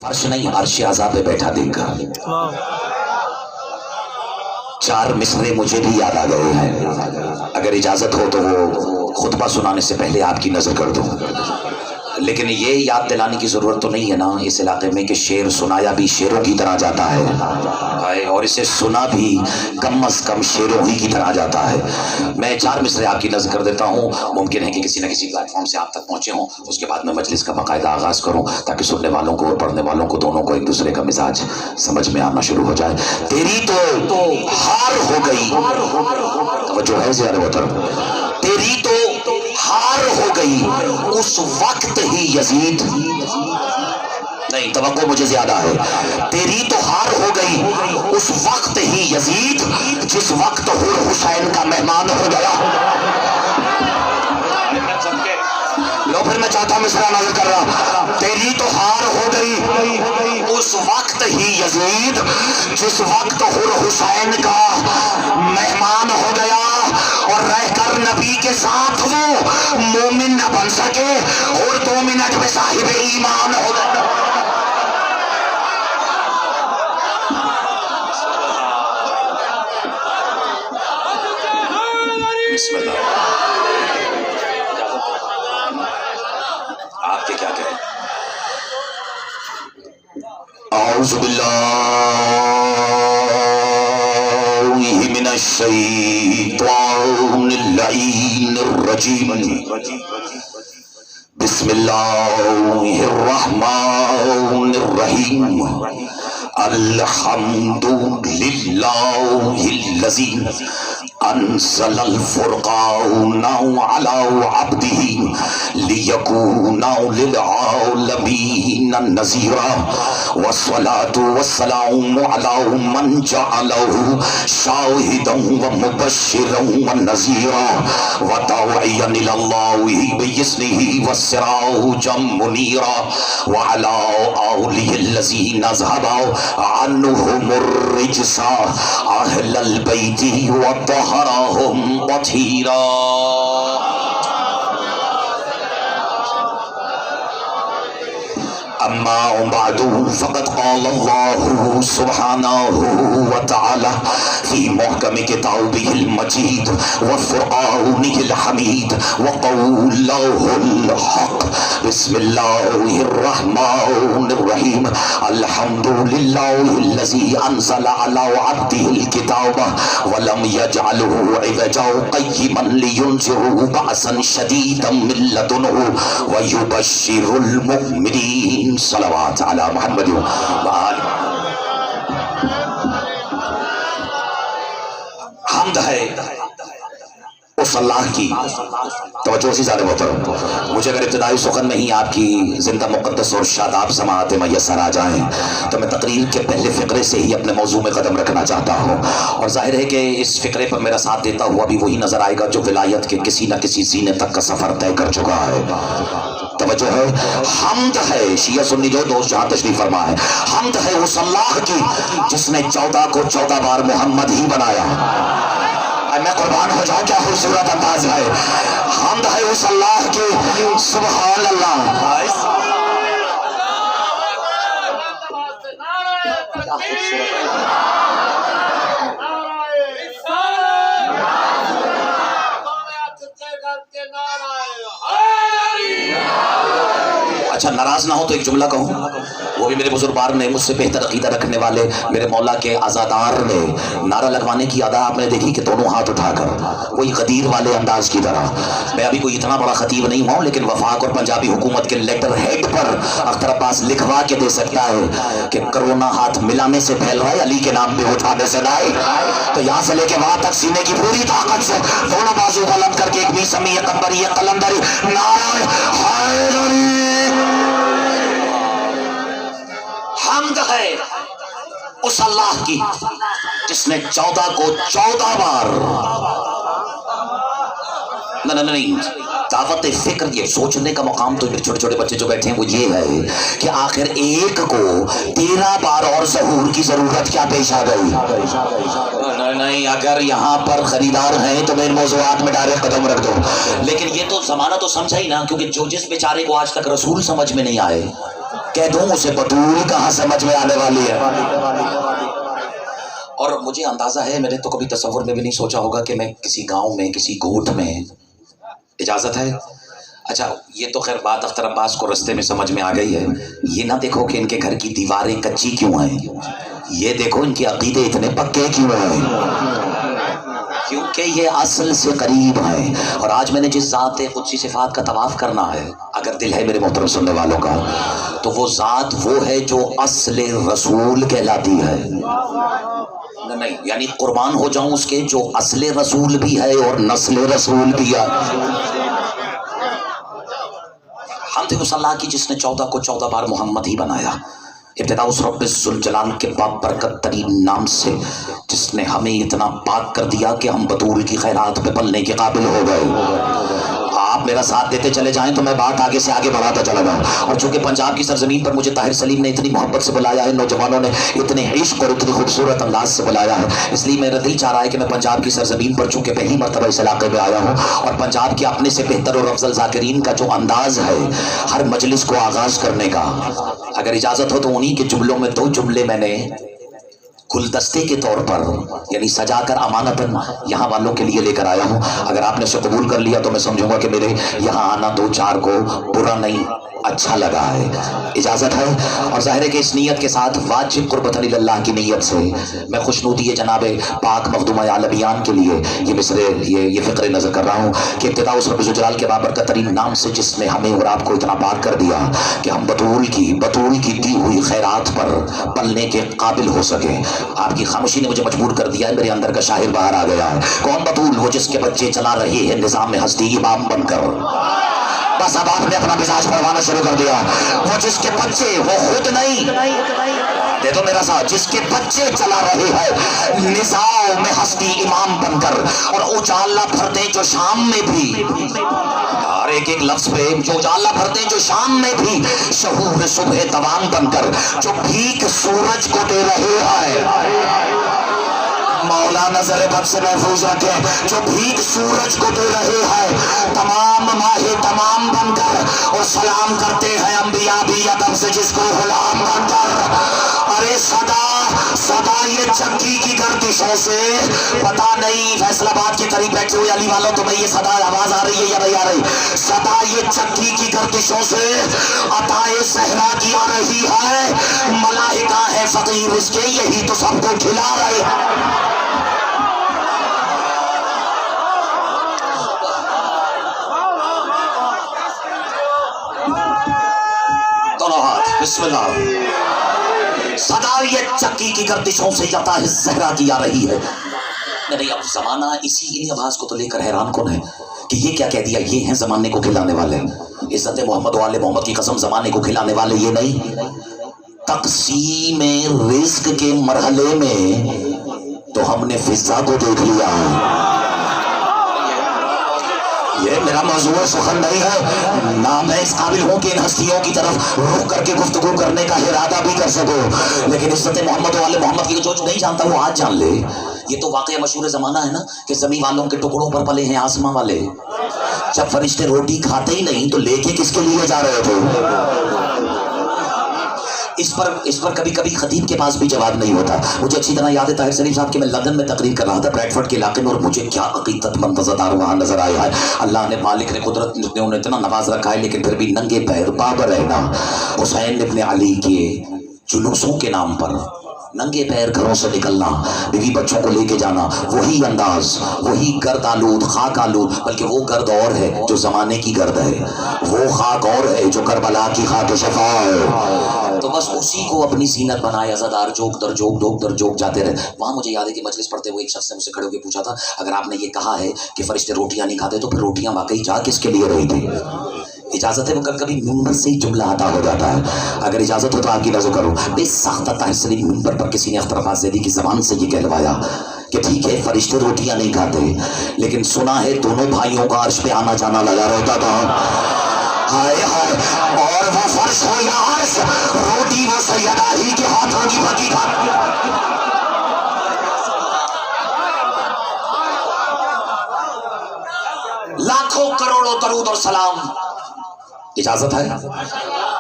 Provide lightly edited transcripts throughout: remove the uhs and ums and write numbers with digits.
फर्श नहीं अर्श आज़ा पे बैठा देखा। चार मिसरे मुझे भी याद आ गए हैं, अगर इजाजत हो तो वो खुतबा सुनाने से पहले आपकी नजर कर दूं। लेकिन ये याद दिलाने की जरूरत तो नहीं है ना इस इलाके में कि शेर सुनाया भी शेरों की तरह जाता है और इसे सुना भी कम अज कम शेरों ही की तरह जाता है। मैं चार मिसरे आपकी नजर कर देता हूँ, मुमकिन है कि किसी न किसी प्लेटफॉर्म से आप तक पहुंचे हों, उसके बाद मैं मजलिस का बाकायदा आगाज करूं ताकि सुनने वालों को और पढ़ने वालों को दोनों को एक दूसरे का मिजाज समझ में आना शुरू हो जाए। तेरी तो हार हो गई, तवज्जो है ज़रा मोहतरम, तेरी तो हार हो गई उस वक्त ही यजीद, नहीं तवक्को मुझे ज्यादा है, तेरी तो हार हो गई उस वक्त ही यजीद जिस वक्त हुर हुसैन का मेहमान हो गया। लो फिर मैं चाहता हूं मिसरा नजर कर रहा, तेरी तो हार हो गई उस वक्त ही यजीद जिस वक्त हुर हुसैन का मेहमान हो गया और रहकर नबी के साथ वो मोमिन न बन सके और 2 मिनट में साहिब ईमान हो गया। आपके क्या कहें? औज़ु बिल्लाहि मिनश शैतानिर रजीम, बिस्मिल्लाहिर रहमानिर रहीम, अल्हम्दुलिल्लाहिल्लज़ी अंज़लल फ़ुरक़ान अला अब्दिही लियकूना लिल आलमीन नज़ीरा वस्सलातु वस्सलामु अला मन जअलहु शाहिदन व मुबश्शिरन व नज़ीरा व दाइयन इलल्लाहि बिइज़्निही व सिराजम मुनीरा व अला आलिहिल्लज़ीना ज़हबा अन्हुमुर रिज्सा अहलल बैति व तहरहुम तहीरा। अम्मा बादू फ़क़द क़ाल अल्लाहु सुब्हानहु व तआला फ़ी मुहकम किताबिहिल मजीद व फ़ुरक़ानिहिल हमीद व क़ौलिहिल हक़। बिस्मिल्लाहिर रहमानिर रहीम, अल्हम्दुलिल्लाहिल्लज़ी अंज़ला अला अब्दिहिल किताब व लम यजअलहु इवजा क़य्यिमन लियुनज़िरा बअसन शदीदन मिन लदुनहु व युबश्शिरुल मुमिनीन। सलावत अला मुहम्मद व आल। हम्द है उस अल्लाह की, तवज्जो से ज़्यादा मोहतरम, मुझे अगर इब्तिदाई सुखन में ही आपकी जिंदा मुक़द्दस और शादाब समाअत मैसर आ जाएं तो मैं तकरीर के पहले फ़िक्रे से ही अपने मौजू में कदम रखना चाहता हूँ। और जाहिर है कि इस फ़िक्रे पर मेरा साथ देता हुआ भी वही नज़र आएगा जो विलायत के किसी न किसी ज़ीने तक का सफ़र तय कर चुका है। तवज्जो है, हम्द है शिया सुन्नी जो दोस्त जहाँ तशरीफ फरमा है, हम्द है उस अल्लाह की जिसने 14 को 14 बार मोहम्मद ही बनाया। मैं कुर्बान हो जाऊं, क्या खूबसूरत अंदाज है। हम्द है उस अल्लाह की, सुभान अल्लाह। अच्छा नाराज ना हो तो एक जुमला कहूँ, वो भी मेरे बुजुर्गवार ने, मुझसे बेहतर अकीदा रखने वाले मेरे मौला के आज़ादार ने नारा लगवाने की अदा आपने देखी कि दोनों हाथ उठाकर वही गदीर वाले अंदाज की तरह। मैं अभी कोई इतना बड़ा खतीब नहीं हुआ, लेकिन वफाक और पंजाबी हुकूमत के लेटर हेड पर अख्तर अब्बास लिखवा के दे सकता है कि कोरोना हाथ मिलाने से फैल रहा है, अली के नाम पे उठाने से नहीं। तो यहाँ से लेके वहां तक सीने की पूरी ताकत से दोनों बाजू बुलंद करके एक भी समी कब्बरी कलंदरी नारा हैदरी। हम्द है उस अल्लाह की जिसने 14 को 14 बार नहीं दावत फिक्र, ये सोचने का मुकाम तो छोटे छोटे बच्चे जो बैठे हैं वो ये है कि आखिर एक को 13 बार और ज़हूर की जरूरत क्या पेश आ गई। नहीं, अगर यहाँ पर खरीदार हैं तो मेरे मौज़ूआत में डायरेक्ट कदम रख दो। लेकिन ये तो जमाना तो समझा ही ना, क्योंकि जो जिस बेचारे को आज तक रसूल समझ में नहीं आए कह दूं उसे बतूल कहाँ समझ में आने वाली है। और मुझे अंदाजा है, मैंने तो कभी तसव्वुर में भी नहीं सोचा होगा कि मैं किसी गांव में, किसी गोठ में, इजाजत है। अच्छा, ये तो खैर बात अख्तर अब्बास को रास्ते में समझ में आ गई है। ये ना देखो कि इनके घर की दीवारें कच्ची क्यों हैं, ये देखो इनके अकीदे इतने पक्के क्यों हैं, क्योंकि ये असल से करीब है। और आज मैंने जिस ज़ात कुदसी सिफात का तवाफ करना है, अगर दिल है मेरे मोहतरम सुनने वालों का, तो वो ज़ात वो है जो असले रसूल कहलाती है। नहीं, यानी कुर्बान हो जाऊं उसके जो असले रसूल भी है और नस्ले रसूल भी है। हम थे उस अल्लाह की जिसने 14 को 14 बार मोहम्मद ही बनाया। इब्तिदा उस रब्बिल जलाल के बाबरकत तरीन नाम से जिसने हमें इतना पाक कर दिया कि हम बतूल की खैरात पे पलने के काबिल हो गए। आप मेरा साथ देते चले जाएं तो मैं बात आगे से आगे बढ़ाता चला जाऊं। और चूंकि पंजाब की सरजमीन पर मुझे ताहिर सलीम ने इतनी मोहब्बत से बुलाया है, नौजवानों ने इतने इश्क और इतनी खूबसूरत अंदाज से बुलाया है, इसलिए मेरा दिल चाह रहा है कि मैं पंजाब की सरजमीन पर चूंकि पहली मरतबा इस इलाके में आया हूँ, और पंजाब के अपने से बेहतर और अफजल जाकिरीन का जो अंदाज है हर मजलिस को आगाज करने का, अगर इजाजत हो तो उन्हीं के जुमलों में 2 जुमले मैंने गुलदस्ते के तौर पर यानी सजाकर अमानतन यहाँ वालों के लिए लेकर आया हूँ। अगर आपने उसे कबूल कर लिया तो मैं समझूंगा कि मेरे यहाँ आना 2-4 को बुरा नहीं, अच्छा लगा है। इजाजत है। और ज़ाहिर है कि इस नीयत के साथ वाजिब कुर्बतन इल्लाह की नीयत से मैं खुशनूदी जनाब पाक मखदूम आलमियान के लिए ये मिसरे ये फ़िक्र नज़र कर रहा हूँ कि इब्तिदा उस रब्बिल जलाल के बाबरकत तरीन नाम से जिसने हमें और आपको इतना पाक कर दिया कि हम बतूल की दी हुई खैरात पर पलने के काबिल हो सके। आपकी खामोशी ने मुझे मजबूर कर दिया है, मेरे अंदर का शाहिर बाहर आ गया है। कौन बतूल? वो जिसके बच्चे चला रहे हैं निज़ाम में हस्ती इमाम बनकर। बस अब आपने अपना मिजाज पढ़वाना शुरू कर दिया। वो जिसके बच्चे, वो खुद नहीं, दे दो मेरा साथ, जिसके बच्चे चला रहे हैं निज़ाम में हस्ती इमाम बनकर, और उजाला भरते जो शाम में भी, हर एक लफ्ज पे जो उजाला भरते जो शाम में भी शहूर सुबह तवाम बनकर, जो भीख सूरज को दे रहे हैं, मौला नजर बद से महफूज रखे, जो भीख सूरज को दे रहे हैं तमाम माहे तमाम बनकर, और सलाम करते हैं अंबिया भी अदब से जिसको गुलाम बनकर। अरे सदा सदा ये चक्की की गर्दिशों से, पता नहीं फैसलाबाद के करीब बैठे हुए अली वालों तुम्हें ये सदा आवाज आ रही है या नहीं आ रही? सदा ये चक्की की गर्दिशों से अताए सहरा की आ रही है, मलाइका है फकीर इसके, यही तो सबको खिला रहे हैं। बिस्मिल्लाह। सदा ये चक्की की गर्दिशों से अताए सहरा की आ रही है। नहीं, अब जमाना इन्हीं आवाज को तो लेकर हैरान कौन है कि ये क्या कह दिया, ये हैं जमाने को खिलाने वाले। इज्जत मोहम्मद वाले मोहम्मद की कसम, जमाने को खिलाने वाले ये नहीं। तक़सीम रिज़्क़ के मरहले में तो हमने फिजा को देख लिया है। ये मेरा मौजूद सुखन नहीं है ना, मैं इस काबिल हूँ कि इन हस्तियों की तरफ रुख करके गुफ्तगू करने का इरादा भी कर सकूं, लेकिन इज्जत मोहम्मद वाले मोहम्मद की जो नहीं जानता वो आज जान ले। ये तो वाकई मशहूर ज़माना है ना कि ज़मीन वालों के टुकड़ों पर पले हैं आसमां वाले। जब फरिश्ते रोटी खाते ही नहीं तो लेके किसके लिए जा रहे थे? इस पर कभी कभी खतीब के पास भी जवाब नहीं होता। मुझे अच्छी तरह याद है ताहिर सलीम साहब की मैं लंदन में तकरीर कर रहा था ब्रैडफोर्ड के इलाके में, और मुझे क्या अकीदतमंद नज़ारा वहाँ नजर आया है। अल्लाह ने, मालिक ने, कुदरत ने उन्हें इतना नवाज रखा है, लेकिन फिर भी नंगे पैर बाबर रहना, हुसैन इब्ने अली के जुलूसों के नाम पर नंगे पैर घरों से निकलना, बीवी बच्चों को लेके जाना, वही अंदाज, वही गर्द आलूद, खाक आलूद, बल्कि वो गर्द और है जो जमाने की गर्द है, वो खाक और है जो करबला की खाक शफा है। तो बस उसी को अपनी सीनत बनाए अज़ादार जोक दर जोक डोक दर जोक जाते रहे। वहाँ मुझे याद है कि मजलिस पढ़ते हुए एक शख्स ने मुझसे खड़े होकर पूछा था, अगर आपने ये कहा है कि फरिश्ते रोटियां नहीं खाते तो फिर रोटियां वाकई जा किसके लिए रही थी? इजाजत है, वो कभी कभी मिंबर से ही जुमला अदा हो जाता है। अगर इजाजत हो तो आपकी नजर करो। बेसाख्ता ताहिर सलीम मिंबर पर किसी ने अख्तर अब्बास ज़ैदी की ज़बान से ये कहलवाया कि ठीक है फरिश्ते रोटियां नहीं खाते, लेकिन सुना है दोनों भाइयों का अर्श पे आना जाना लगा रहता था। हाय हाय, और वो फर्श हो या अर्श, रोटी वो सैयदा ही के हाथों की पकी था। लाखों करोड़ों दरूद और सलाम इजाजत है?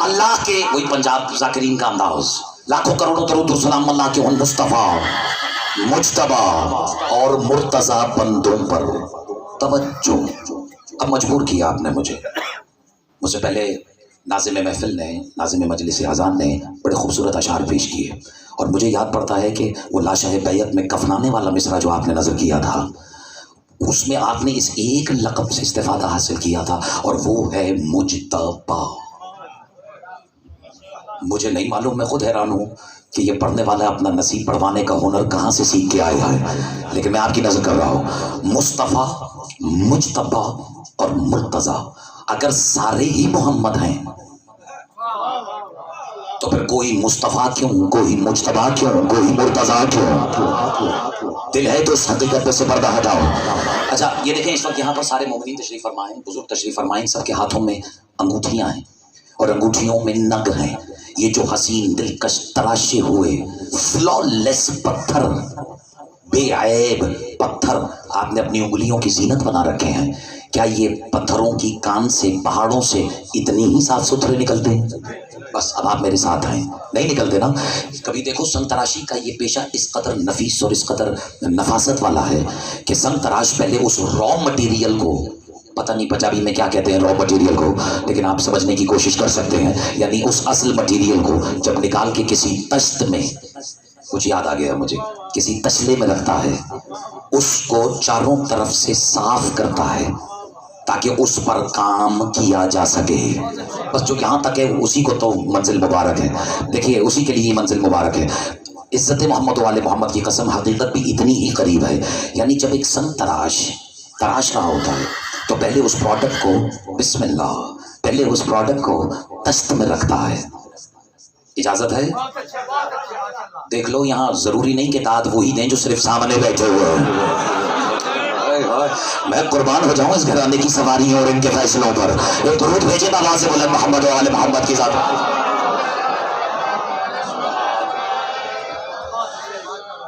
अल्लाह के, वही पंजाब जाकिरीन का अंदाज, लाखों करोड़ों दरूद सलाम अल्लाह के उन मुस्तफ़ा, मुज्तबा और मुर्तज़ा बंदों पर तवज्जो। अब मजबूर किया आपने मुझसे पहले नाज़िम महफिल ने, नाज़िम मजलिस आज़ान ने बड़े खूबसूरत अशार पेश किए, और मुझे याद पड़ता है कि वो लाशाह बैयत में कफनाने वाला मिसरा जो आपने नज़र किया था, उसमें आपने इस एक लक़ब से इस्तिफ़ादा हासिल किया था, और वो है मुज्तबा। मुझे नहीं मालूम, मैं खुद हैरान हूँ कि ये पढ़ने वाला अपना नसीब पढ़वाने का हुनर कहाँ से सीख के आया है, लेकिन मैं आपकी नज़र कर रहा हूँ। मुस्तफ़ा, मुज्तबा और मुर्तज़ा, अगर सारे ही मोहम्मद हैं तो फिर कोई मुस्तफ़ा क्यों, कोई मुज्तबा क्यों, कोई मुर्तज़ा क्यों? दिल है तो इस हकीकत पे से पर्दा हटाओ। अच्छा ये देखें, इस वक्त यहाँ पर सारे मोमिनीन तशरीफ फरमाएं, बुजुर्ग तशरीफ फरमाएं, सबके हाथों में अंगूठियाँ हैं और अंगूठियों में नग हैं। ये जो हसीन दिलकश तराशे हुए फ्लॉलेस पत्थर, बेऐब पत्थर आपने अपनी उंगलियों की जीनत बना रखे हैं, क्या ये पत्थरों की कान से, पहाड़ों से इतनी ही साफ सुथरे निकलते हैं? बस अब आप मेरे साथ हैं, नहीं निकलते ना। कभी देखो, संग तराशी का ये पेशा इस कदर नफीस और इस कदर नफासत वाला है कि संग तराश पहले उस रॉ मटेरियल को, पता नहीं पंजाबी में क्या कहते हैं रॉ मटेरियल को, लेकिन आप समझने की कोशिश कर सकते हैं, यानी उस असल मटेरियल को जब निकाल के किसी तश्त में, कुछ याद आ गया मुझे, किसी तसले में रखता है, उसको चारों तरफ से साफ करता है ताकि उस पर काम किया जा सके। बस जो यहाँ तक है उसी को तो मंजिल मुबारक है। देखिए उसी के लिए मंजिल मुबारक है। इज्जत मोहम्मद वाले मोहम्मद की कसम, हकीकत भी इतनी ही करीब है। यानी जब एक संग तराश रहा होता है तो पहले उस प्रोडक्ट को, बिस्मिल्लाह, पहले उस प्रोडक्ट को तश्त में रखता है। इजाजत है? देख लो, यहाँ जरूरी नहीं कि दाद वही दें जो सिर्फ सामने बैठे हुए हैं। मैं कुर्बान हो जाऊं इस घराने की सवारियों और इनके फैसलों पर। एक दुरूद भेजे बाबा से, बोले मोहम्मद वाले मोहम्मद की जात।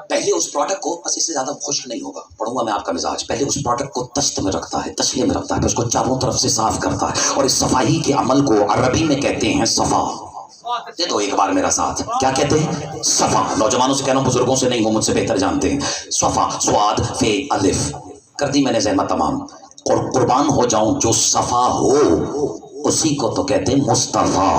पहले उस प्रोडक्ट को, बस इससे ज्यादा खुश्क नहीं होगा, पढ़ूंगा मैं आपका मिजाज, पहले उस प्रोडक्ट को तश्त में रखता है, तसले में रखता है, उसको चारों तरफ से साफ करता है, और इस सफाई के अमल को अरबी में कहते हैं सफा। दे दो एक बार मेरा साथ, क्या कहते हैं? सफा। नौजवानों से कह रहा हूं, बुजुर्गों से नहीं, वो मुझसे बेहतर जानते हैं। सफा, स्वाद फे अलिफ, कर दी मैंने ज़हमत तमाम, और कुर्बान हो जाऊं जो सफा हो उसी को तो कहते हैं मुस्तफा।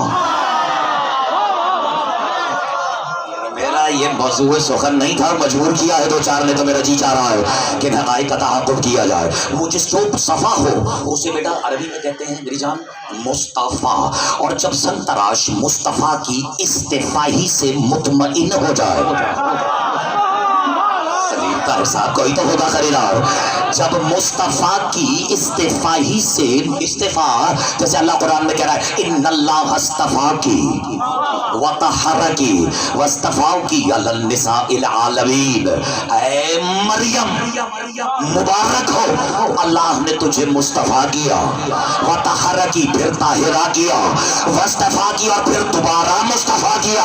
मेरा ये मौजूद सुखन नहीं था, मजबूर किया है दो चार ने, तो मेरा जी चाह रहा है कि हक़ाइक़ का तहक़्क़ुक़ किया जाए। मुझे जो सफा हो उसे बेटा अरबी में कहते हैं मेरी जान मुस्तफ़ा। और जब संग तराश मुस्तफ़ा की इस्तिफ़ाही से मुतमइन हो जाए, साहब कोई तो होगा खरीदार, जब मुस्तफ़ा की इस्तिफ़ाही से, इस्तिफ़ा जैसे अल्लाह कुरान में कह रहा है इन्नल्लाह हस्तफ़ा की व तहरकी वस्तफ़ाउ की अलल निसाइल आलमीन। ऐ मरियम मुबारक हो, अल्लाह ने तुझे मुस्तफ़ा किया, व तहरकी फिर ताहिरा किया, वस्तफ़ा की और फिर दोबारा मुस्तफ़ा किया,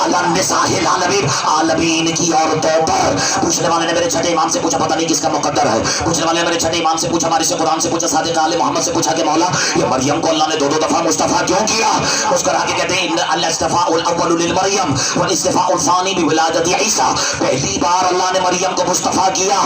अलल निसाइल आलमीन, आलमीन की औरतों पर। पूछने वाले ने मेरे छठे इमाम से पूछा, पता नहीं किसका मुकद्दर है, पूछने वाले ने मेरे छठे इमाम से पूछा, हमारे से कुरान से पूछा, सादिक आले मोहम्मद से पूछा कि मौला ये मरियम को अल्लाह ने दो दफा मुस्तफ़ा क्यों किया? मुस्कुरा के कहते हैं अल्लाह इस्तिफ़ाउल अव्वलु लिल मरियम व इस्तिफ़ाउल सानी बि विलादति ईसा। पहली बार अल्लाह ने मरियम को मुस्तफ़ा किया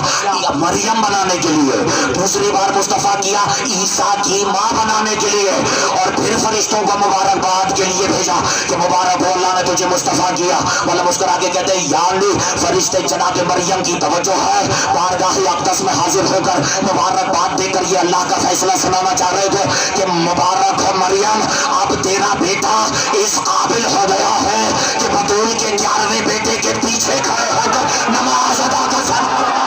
मरियम बनाने के लिए, दूसरी बार मुस्तफ़ा किया ईसा की माँ बनाने के लिए, और फिर फरिश्तों को मुबारकबाद के लिए भेजा कि मुबारक हो अल्लाह ने तुझे मुस्तफ़ा किया। मतलब मुस्कुरा के कहते हैं या अल्लाह, फरिश्ते जनाब मरियम की तवज्जो है, बारगाह अक़दस में हाजिर होकर मुबारकबाद देकर ये अल्लाह का फैसला सुनाना चाह रहे थे कि मुबारक हो मरियम, अब तेरा बेटा इस काबिल हो गया है कि बतूल के 11वें बेटे के पीछे खड़े होकर नमाज अदा कर सकता।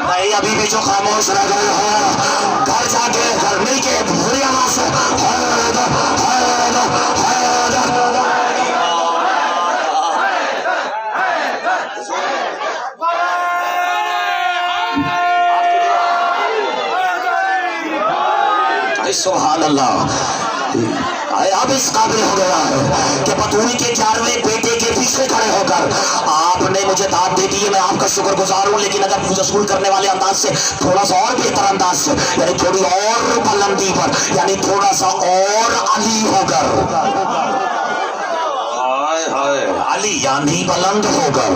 नहीं, अभी भी जो खामोश रह गए हैं घर जाके घर मिल के बुरी आवाज से सुभान अल्लाह। अब इस काबिल हो गया है कि बतूल के 11वें बेटे के पीछे खड़े होकर आपने मुझे दाद दे दी है, मैं आपका शुक्रगुजार हूं। लेकिन अगर मुझे वसूल करने वाले अंदाज से थोड़ा सा और बेहतर अंदाज से, यानी थोड़ी और बुलंदी पर, यानी थोड़ा सा और अली होकर, अली यानी बुलंद होकर,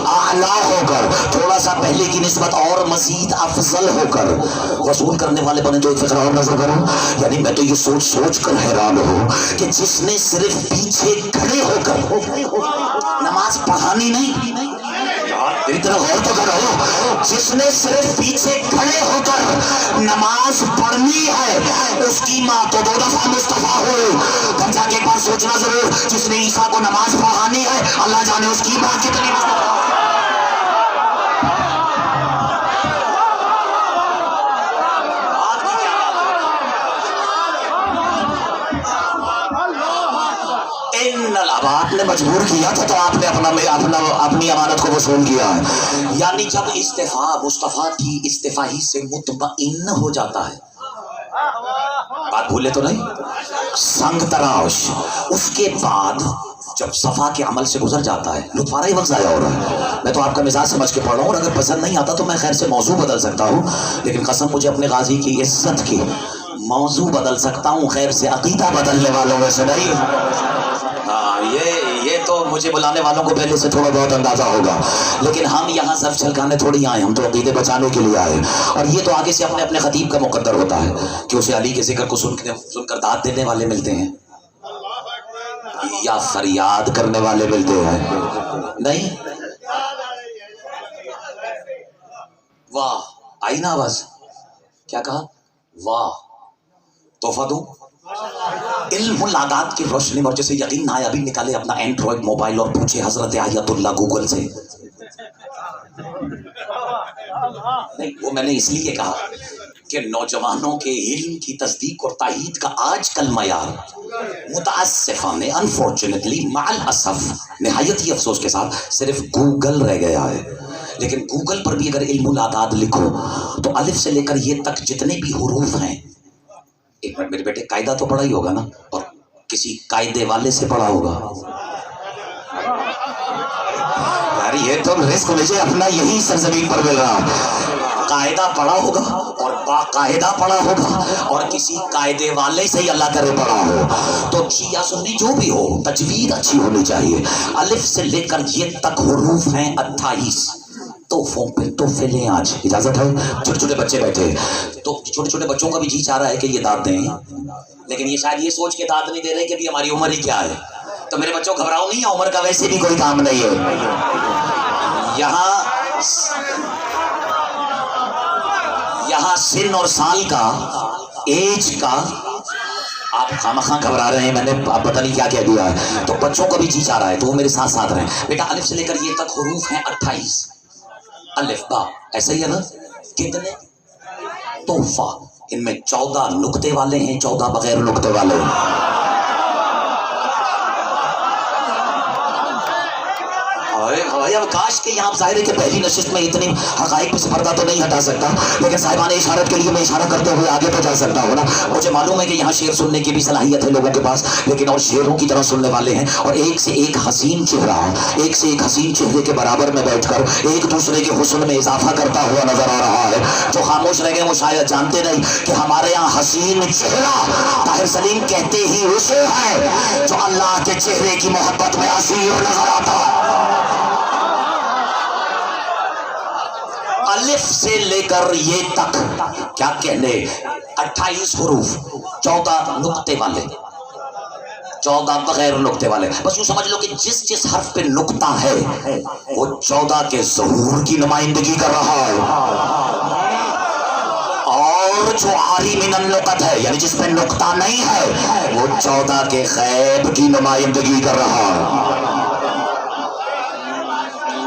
आला होकर, थोड़ा सा पहले की निस्बत और मजीद अफजल होकर वसूल करने वाले बने तो एक फिक्र और नजर करो। यानी मैं तो ये सोच सोच कर हैरान हूं कि जिसने सिर्फ पीछे खड़े होकर नमाज पढ़ानी नहीं, मेरी तरफ गौर तो करो, जिसने सिर्फ पीछे खड़े होकर नमाज पढ़नी है उसकी माँ तो 2 दफा मुस्तफा हुई। घर जाके एक बार सोचना जरूर, जिसने ईसा को नमाज पढ़ानी है अल्लाह जाने उसकी माँ कितनी मुस्तफा। अब आपने मजबूर किया था तो आपने अपनी अमानत को वसूल किया है। यानी जब इस्तीफा मुस्तफा की इस्तीफाही से मुतमइन्न हो जाता है, बात भूले तो नहीं, संग तराश, उसके बाद जब सफा के अमल से गुजर जाता है, लुत्फारा ही वक्त ज़ाया हो रहा है। मैं तो आपका मिजाज समझ के पढ़ रहा हूँ, अगर पसंद नहीं आता तो मैं खैर से मौजू बदल सकता हूँ, लेकिन कसम मुझे अपने गाजी की इज्जत की, मौजू बदल सकता हूँ, खैर से अकीदा बदलने वालों में से नहीं। ये तो मुझे बुलाने वालों को पहले से थोड़ा बहुत अंदाजा होगा, लेकिन हम यहाँ सब छलकाने थोड़ी आए, हम तो अकीदे बचाने के लिए आए। और ये तो आगे से अपने अपने खतीब का मुकद्दर होता है कि उसे अली के जिक्र को सुनकर दाद देने वाले मिलते हैं या फरियाद करने वाले मिलते हैं। नहीं, वाह आई ना आवाज, क्या कहा, वाह तोहफा दूं, इल्मुल आदात की रोशनी में, और जैसे यकीन ना आया अभी निकाले अपना एंड्रॉइड मोबाइल और पूछे हजरत आयतुल्लाह गूगल से। नहीं, वो मैंने इसलिए कहा कि नौजवानों के इल्म की तस्दीक और ताहीद का आजकल मयार मुताअस्सिफाने अनफॉर्चुनेटली माल असफ निहायत ही अफसोस के साथ सिर्फ गूगल रह गया है। लेकिन गूगल पर भी अगर इल्मुल आदात लिखो तो अलिफ से लेकर ये तक जितने भी हुरूफ हैं, एक मिनट मेरे बेटे, कायदा तो पढ़ा ही होगा ना, और किसी कायदे वाले से पढ़ा होगा यार, ये तो रिस्क मुझे अपना यही सरजमीन पर मिल रहा, कायदा पढ़ा होगा और बाकायदा पढ़ा होगा और किसी कायदे वाले से ही अल्लाह करे पढ़ा हो। तो शिया सुन्नी जो भी हो, तजवीद अच्छी होनी चाहिए। अलिफ से लेकर ये तक हुरूफ हैं 28। तोहफों पे तोहफे लें, आज इजाजत है। छोटे छोटे बच्चे बैठे, तो छोटे छोटे बच्चों का भी जी चाह रहा है कि ये दाद दें, लेकिन ये शायद ये सोच के दाद नहीं दे रहे कि भी हमारी उम्र ही क्या है। तो मेरे बच्चों घबराओ नहीं, उम्र का वैसे भी कोई काम नहीं है। यहाँ सिन और साल का, एज का, आप खामखा घबरा रहे हैं, मैंने आप पता नहीं क्या कह दिया है। तो बच्चों का भी जी चाह रहा है तो वो मेरे साथ साथ रहें। बेटा अलिफ से लेकर ये तक हुरूफ हैं 28, अलिफ बा, ऐसा ही है ना। कितने तोहफा, इनमें 14 नुक्ते वाले हैं, 14 बगैर नुक्ते वाले हैं। अब काश के यहाँ जाहिर है कि पहली नशिस्त में इतनी हकाइक पे से पर्दा तो नहीं हटा सकता, लेकिन साहिबाने इशारत के लिए मैं इशारा करते हुए आगे तो जा सकता हूँ ना। मुझे मालूम है कि यहाँ शेर सुनने की भी सलाहियत है लोगों के पास, लेकिन और शेरों की तरह सुनने वाले हैं, और एक से एक हसीन चेहरा, एक से एक हसीन चेहरे के बराबर में बैठकर एक दूसरे के हुस्न में इजाफा करता हुआ नजर आ रहा है। जो खामोश रह गए वो शायद जानते नहीं कि हमारे यहाँ हसीन चेहरा ताहिर सलीम कहते ही उसे है जो अल्लाह के चेहरे की मोहब्बत में हसीन नजर आता है। अलिफ से लेकर ये तक क्या कहने, 28 हुरूफ, 14 नुक्ते वाले, 14 बगैर नुक्ते वाले। बस यूं समझ लो कि जिस जिस हर्फ पे नुक्ता है वो 14 के ज़हूर की नुमाइंदगी कर रहा है, और जो आरी मिनन नुकत है यानी जिस पे नुक्ता नहीं है वो 14 के गैब की नुमाइंदगी कर रहा है।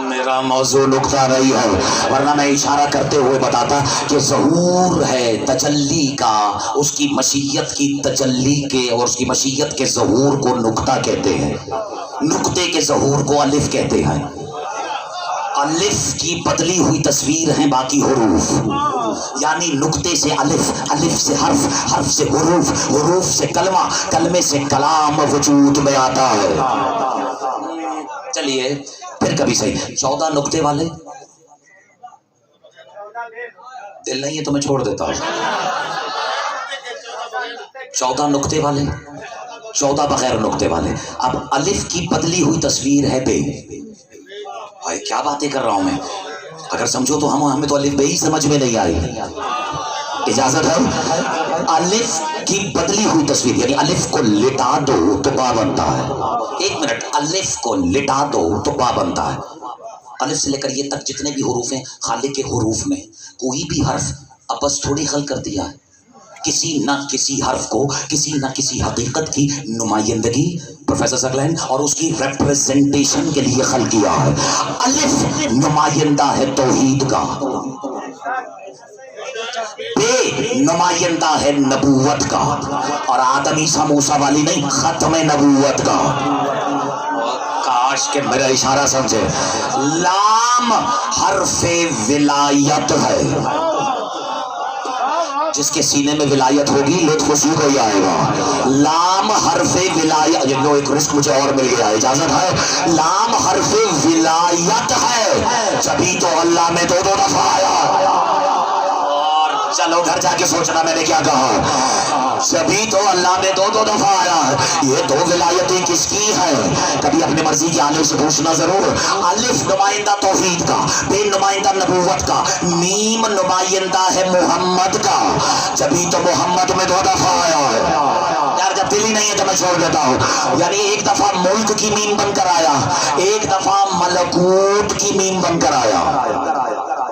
मेरा मौजू नुक्ता नहीं है, वरना मैं इशारा करते हुए बताता कि ज़हूर है तजल्ली का, उसकी मशीयत की तजल्ली के और उसकी मशीयत के ज़हूर को नुक्ता कहते हैं, नुक्ते के ज़हूर को अलिफ कहते हैं। अलिफ की बदली हुई तस्वीर हैं बाकी हुरूफ, यानी नुक्ते से अलिफ, अलिफ से हर्फ, हर्फ से हुरूफ, हुरूफ से कलमा, कलमे से कलाम वजूद में आता है। चलिए फिर कभी सही, 14 नुक्ते वाले दिल नहीं है तो मैं छोड़ देता हूं। 14 नुक्ते वाले, 14 बगैर नुक्ते वाले। अब अलिफ की बदली हुई तस्वीर है बे। भाई क्या बातें कर रहा हूं मैं, अगर समझो तो हमें तो अलिफ बे ही समझ में नहीं आई। इजाजत है? अलिफ की बदली हुई तस्वीर, यानी अलिफ को लिटा दो तो बा बनता है। एक मिनट, अलिफ को लिटा दो तो बा बनता है। अलिफ से लेकर ये तक जितने भी हुरूफ हैं, खालिक के हुरूफ में कोई भी हर्फ अपस थोड़ी खल कर दिया है। किसी न किसी हर्फ को किसी न किसी हकीकत की नुमाइंदगी प्रोफेसर सकलैन और उसकी रिप्रेजेंटेशन के लिए खल किया है। अलिफ नुमाइंदा है तौहीद का, बे नुमाइंदा है नबूवत का, और आदम ईसा मूसा वाली नहीं, खत्म नबूवत का। काश के मेरा इशारा समझे। लाम हर्फे विलायत है, जिसके सीने में विलायत होगी लुत्फ उसी को ही आएगा। लाम हर्फे विलायत, एक रिस्क मुझे और मिल गया, इजाजत है? लाम हर्फे विलायत है, जभी तो अल्लाह में दो दो दफा आया। और चलो घर जाके सोचना मैंने क्या कहा। जभी तो अल्लाह में दो दो दफा आया। ये दो विलायतें किसकी है? कभी अपने मर्जी के आलिम से पूछना जरूर। अलिफ नुमाइंदा तौहीद का, बे नुमाइंदा नबूवत का, मीम नुमाइंदा है मोहम्मद का, जभी तो मोहम्मद में दो दफा आया है। यार जब दिल ही नहीं है तो मैं छोड़ देता हूँ। यानी एक दफा मुल्क की मीम बनकर आया, एक दफा मलकूत की मीम बनकर आया।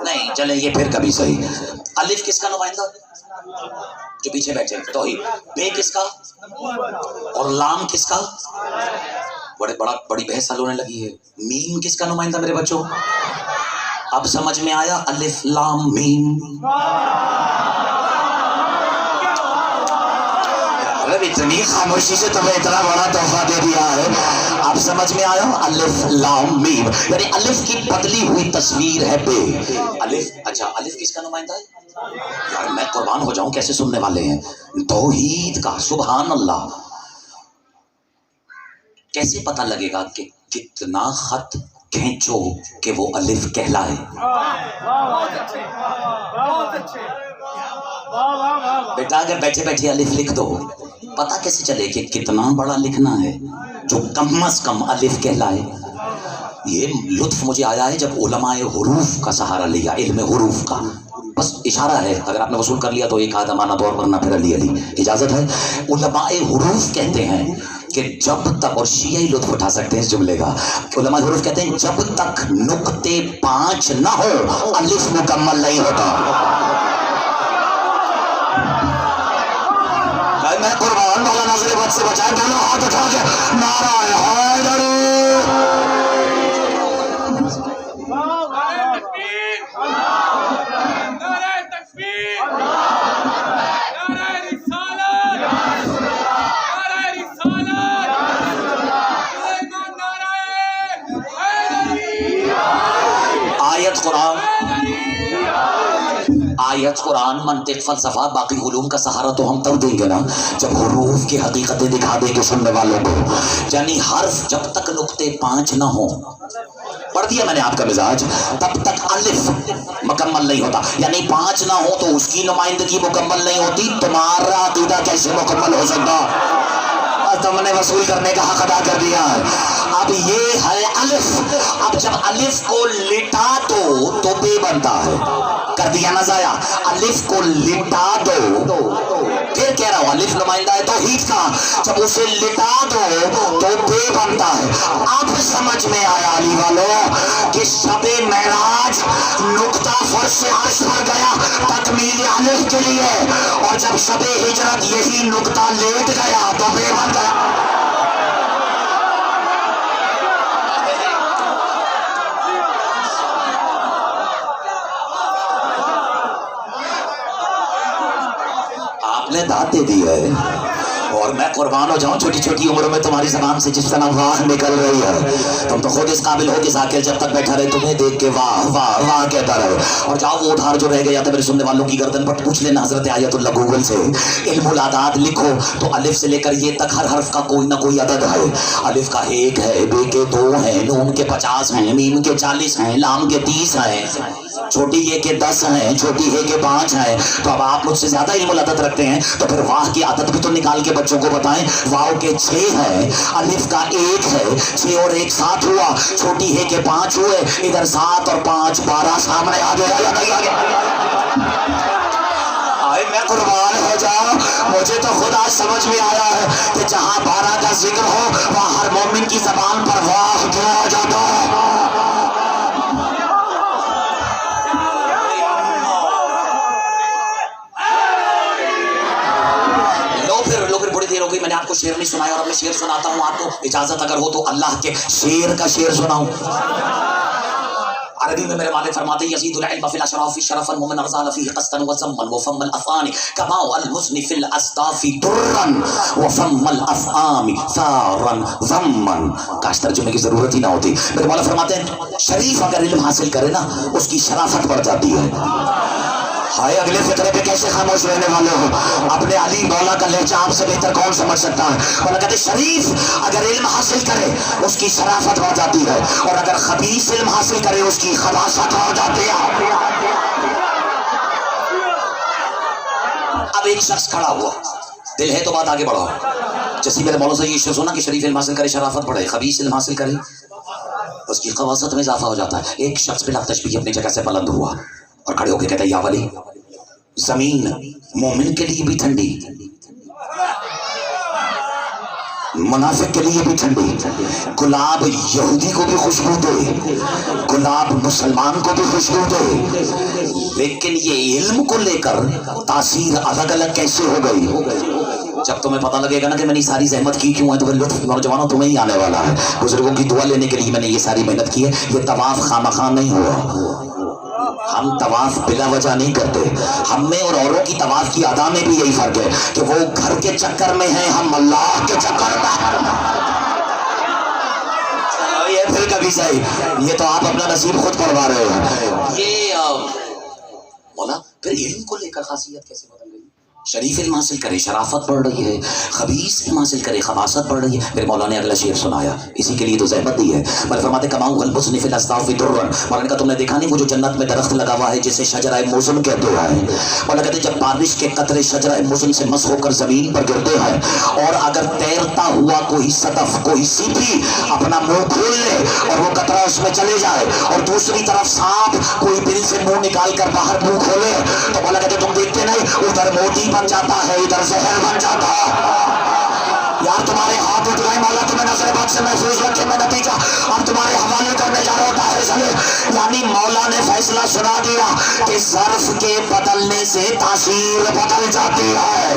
नहीं चले ये फिर कभी सही। अलिफ किसका नुमाइंदा? जो पीछे बैठे तौहीद। बे किसका? और लाम किसका? बड़ी बहस होने लगी है। मीम किसका नुमाइंदा मेरे बच्चों? अब समझ में आया? अलिफ लाम मीम। इतनी खामोशी से तुम्हें इतना बड़ा तोहफा दे दिया है, अब समझ में आया? अलिफ लाम मीम, यानी अलिफ की बदली हुई तस्वीर है बे। अलिफ, अच्छा अलिफ किसका नुमाइंदा है? यार मैं कुर्बान हो जाऊं, कैसे सुनने वाले हैं? तौहीद का। सुभान अल्लाह। कैसे पता लगेगा कि कितना खत खींचो कि वो अलिफ कहलाए? बेटा अगर बैठे बैठे अलिफ लिख दो, पता कैसे चले कि कितना बड़ा लिखना है जो कम अज कम अलिफ कहलाए? ये लुत्फ मुझे आया है जब उलमाए हुरूफ का सहारा लिया, इल्म हुरूफ का। बस इशारा है, अगर आपने वसूल कर लिया तो एक आधा माना दौर वरना फिर अली अली। इजाजत है? उलमाए हुरूफ कहते हैं कि जब तक, और शिया ही लुत्फ उठा सकते हैं इस जुमले का, उलमाए हुरूफ कहते हैं जब तक नुक्ते 5 ना हो अलिफ मुकम्मल नहीं होता। मैं कुर्बान, मौला नजर बद से बचाए, दोनों हाथ उठा के नारा हैदरी। आयत कुरान, आयत कुरान, मंतिक, फलसफा, बाकी उलूम का सहारा तो हम तब देंगे ना जब हुरूफ की हकीकतें दिखा देंगे सुनने वालों को। यानी हर्फ जब तक नुक्ते 5 ना हो, पढ़ दिया मैंने आपका मिजाज, तब तक अलिफ मुकम्मल नहीं होता। यानी 5 ना हो तो उसकी नुमाइंदगी मुकम्मल नहीं होती। तुम्हारा अकीदा कैसे मुकम्मल हो सकता? तुमने वसूल करने का हक अदा कर दिया है। अब ये है अलिफ। अब जब अलिफ को लिटा दो तो बे बनता है। कर दिया ना जाया? अलिफ को लिटा दो, फिर कह रहा हूं अलिफ नुमाइंदा है तौहीद का, जब उसे लिटा दो तो बे बनता है। अब समझ में आया अली वालों कि शबे मेराज नुक्ता फर्श अर्श पर गया तकमील अलिफ के लिए, और जब शबे हिजरत यही नुक्ता लेट गया तो बे बन गया। आपने दाद दे दी है, اور میں قربان ہو جاؤں چھوٹی چھوٹی عمر میں تمہاری زبان سے جس طرح واہ نکل رہی ہے، تم تو خود اس قابل ہو کہ ذاکر جب تک بیٹھا رہے تمہیں دیکھ کے واہ واہ واہ کہتا رہے۔ اور جاؤ وہ ادھار جو رہ گیا تھا میرے سننے والوں کی گردن پر پوچھ لینا حضرت آیت اللہ گوگل سے، علم العداد لکھو تو الف سے لے کر یہ تک ہر حرف کا کوئی نہ کوئی عدد ہے۔ الف کا 1 ہے، بے کے 2 ہیں، نون کے 50 ہیں، میم کے 40 ہیں، لام کے 30 ہیں، چھوٹی یہ کے 10 ہیں، چھوٹی ہے کے 5 ہیں۔ تو اب آپ مجھ سے زیادہ علم العدد رکھتے ہیں تو پھر واہ کی عدد بھی تو نکال کے بچوں کو بتائیں۔ واو کے 6 ہیں، الف کا 1 ہے، 6 اور 1 7 ہوا، چھوٹی ہے کے 5 ہوئے، ادھر 7 اور 5 12 سامنے آ گیا یا نہیں آ گیا؟ آئے میں قربان ہو جاؤں، مجھے تو خود آج سمجھ میں آیا ہے کہ جہاں 12 کا ذکر ہو وہاں ہر مومن کی زبان پر واہ جو آ جاتا ہے۔ ہو گئی، میں نے آپ کو شعر نہیں سنایا اور اب میں شعر سناتا ہوں آپ کو، اجازت اگر ہو تو اللہ کے شعر کا شعر سناؤں۔ عربی میں میرے مالک فرماتے ہیں یزید العلم فی الاشراف شرفا ومن ارزال فیہ قسطا وزما وفم الافعان کما المزن فی الاصداف درا وفم الافعام ثارا ضما۔ کاش ترجمے کی ضرورت ہی نہ ہوتی۔ میرے مولا فرماتے ہیں شریف اگر علم حاصل کرے نا اس کی شرافت بڑھ جاتی ہے۔ ہائے اگلے فطرے پہ کیسے خاموش رہنے والے ہو؟ اپنے علی مولا کا لہجہ آپ سے بہتر کون سمجھ سکتا ہے؟ مولا کہتے شریف اگر علم حاصل کرے اس کی شرافت ہو جاتی ہے، اور اگر خبیث علم حاصل کرے اس کی خباثت ہو جاتی ہے۔ اب ایک شخص کھڑا ہوا، دل ہے تو بات آگے بڑھاؤ۔ جیسے میرے مولا سے یہ شخص ہونا کہ شریف علم حاصل کرے شرافت بڑھے، خبیث علم حاصل کرے اس کی خباثت میں اضافہ ہو جاتا ہے۔ ایک شخص بلا تشبیہ اپنی جگہ سے بلند ہوا اور کھڑے ہو کے کہتا ہے یا ولی زمین مومن کے لیے بھی ٹھنڈی، منافق کے لیے بھی ٹھنڈی، گلاب یہودی کو بھی خوشبو دے، گلاب مسلمان کو بھی خوشبو دے، لیکن یہ علم کو لے کر تاثیر الگ الگ کیسے ہو گئی؟ جب تمہیں پتہ لگے گا نا کہ میں نے ساری زحمت کی کیوں ہے تو لطف نوجوانوں تمہیں ہی آنے والا ہے۔ بزرگوں کی دعا لینے کے لیے میں نے یہ ساری محنت کی ہے۔ یہ طواف خامخواہ نہیں ہوا، ہم طواف بلا وجہ نہیں کرتے۔ ہم میں اور اوروں کی طواف کی ادا میں بھی یہی فرق ہے کہ وہ گھر کے چکر میں ہیں، ہم اللہ کے چکر میں۔ یہ پھر کبھی صحیح، یہ تو آپ اپنا نصیب خود پڑھوا رہے ہو۔ یہ مولا پھر علم کو لے کر خاصیت کیسے بدل گئی؟ شریف علم حاصل کرے شرافت بڑھ رہی ہے، خبیث علم حاصل کرے خباثت بڑھ رہی ہے۔ میرے مولا نے اگلا شعر سنایا، اسی کے لیے تو زحمت دی ہے۔ مولا فرماتے کماؤں الحسن فی الاصداف درا۔ مولا نے کہا تم نے دیکھا نہیں وہ جو جنت میں درخت لگا ہوا ہے جسے شجرہ مزن کہتے ہیں؟ مولا کہتے جب بارش کے قطرے شجرہ مزن سے مس ہو کر زمین پر گرتے ہیں اور اگر تیرتا ہوا کوئی صدف کوئی سیپھی اپنا منہ کھول لے اور وہ قطرہ اس میں چلے جائے اور دوسری طرف سانپ کوئی بل سے منہ نکال کر باہر منہ کھولے تو مولا کہتے تم دیکھتے نہیں ادھر موتی بن جاتا ہے ادھر زہر بن جاتا ہے۔ یار تمہارے ہاتھ اٹھ گئے، مولا تمہیں نظر بات سے محفوظ رکھے، میں نتیجہ اب تمہارے حوالے کرنے جا رہا ہوتا ہے۔ یعنی مولا نے فیصلہ سنا دیا کہ ظرف کے بدلنے سے تاثیر بدل جاتی ہے۔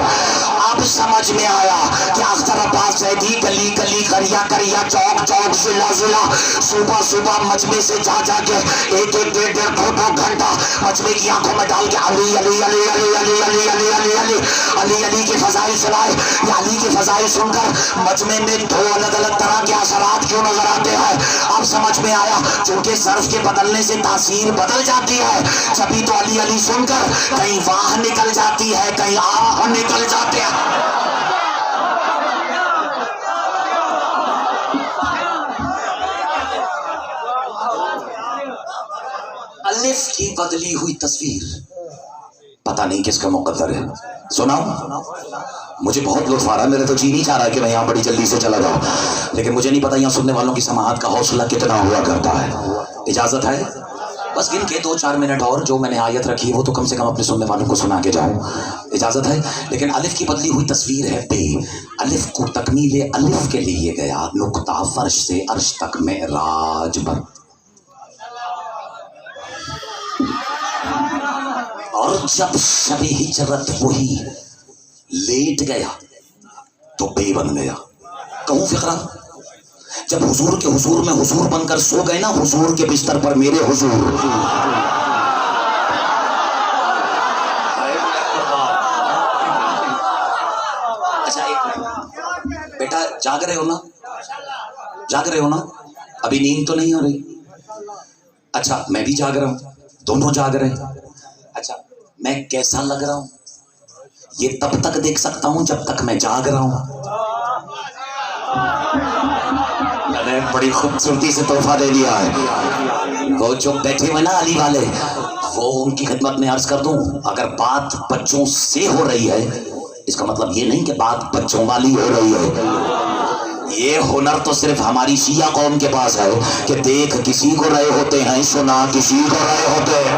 اب سمجھ میں آیا کہ اختر عباس زیدی گلی گلی کریا کریا چوک چوک ضلع ضلع صبح صبح مجمع سے جا جا کے ایک ایک ڈیڑھ ڈیڑھ دو دو گھنٹہ مجمع کی آنکھوں میں ڈال کے علی علی علی علی علی علی علی علی علی علی علی کے فضائل سنائے۔ علی کے فضائل سن کر مجمع میں دو الگ الگ طرح کے اثرات کیوں نظر آتے ہیں؟ اب سمجھ میں آیا چونکہ ظرف کے بدلنے سے تاثیر بدل جاتی ہے، جبھی تو علی علی سن کر کہیں واہ نکل جاتی ہے کہیں آہ نکل جاتے ہیں۔ الف کی بدلی ہوئی تصویر پتہ نہیں کس کا مقدر ہے۔ سناؤ مجھے بہت لطف آ رہا ہے، میرے تو جی نہیں چاہ رہا کہ میں یہاں بڑی جلدی سے چلا جاؤں، لیکن مجھے نہیں پتا یہاں سننے والوں کی سماعت کا حوصلہ کتنا ہوا کرتا ہے۔ اجازت ہے بس گن کے 2-4 منٹ اور جو میں نے آیت رکھی ہے وہ تو کم سے کم اپنے سننے والوں کو سنا کے جاؤں، اجازت ہے۔ لیکن الف کی بدلی ہوئی تصویر ہے بے، الف کو تکمیل الف کے لیے گیا نقطہ فرش سے عرش تک معراج پر، اور جب شب ہجرت وہی لیٹ گیا تو بے بن گیا۔ کہوں فقرہ جب حضور کے حضور میں حضور بن کر سو گئے نا حضور کے بستر پر میرے حضور، اچھا ایک کہا جاگ رہے ہو نا؟ جاگ رہے ہو نا؟ ابھی نیند تو نہیں آ رہی؟ اچھا میں بھی جاگ رہا ہوں، دونوں جاگ رہے ہیں۔ اچھا میں کیسا لگ رہا ہوں یہ تب تک دیکھ سکتا ہوں جب تک میں جاگ رہا ہوں۔ میں نے بڑی خوبصورتی سے تحفہ دے دیا ہے۔ وہ جو بیٹھے ہوئے نا علی والے، وہ ان کی خدمت میں عرض کر دوں، اگر بات بچوں سے ہو رہی ہے اس کا مطلب یہ نہیں کہ بات بچوں والی ہو رہی ہے۔ یہ ہنر تو صرف ہماری شیعہ قوم کے پاس ہے کہ دیکھ کسی کو رہے ہوتے ہیں، سنا کسی کو رہے ہوتے ہیں۔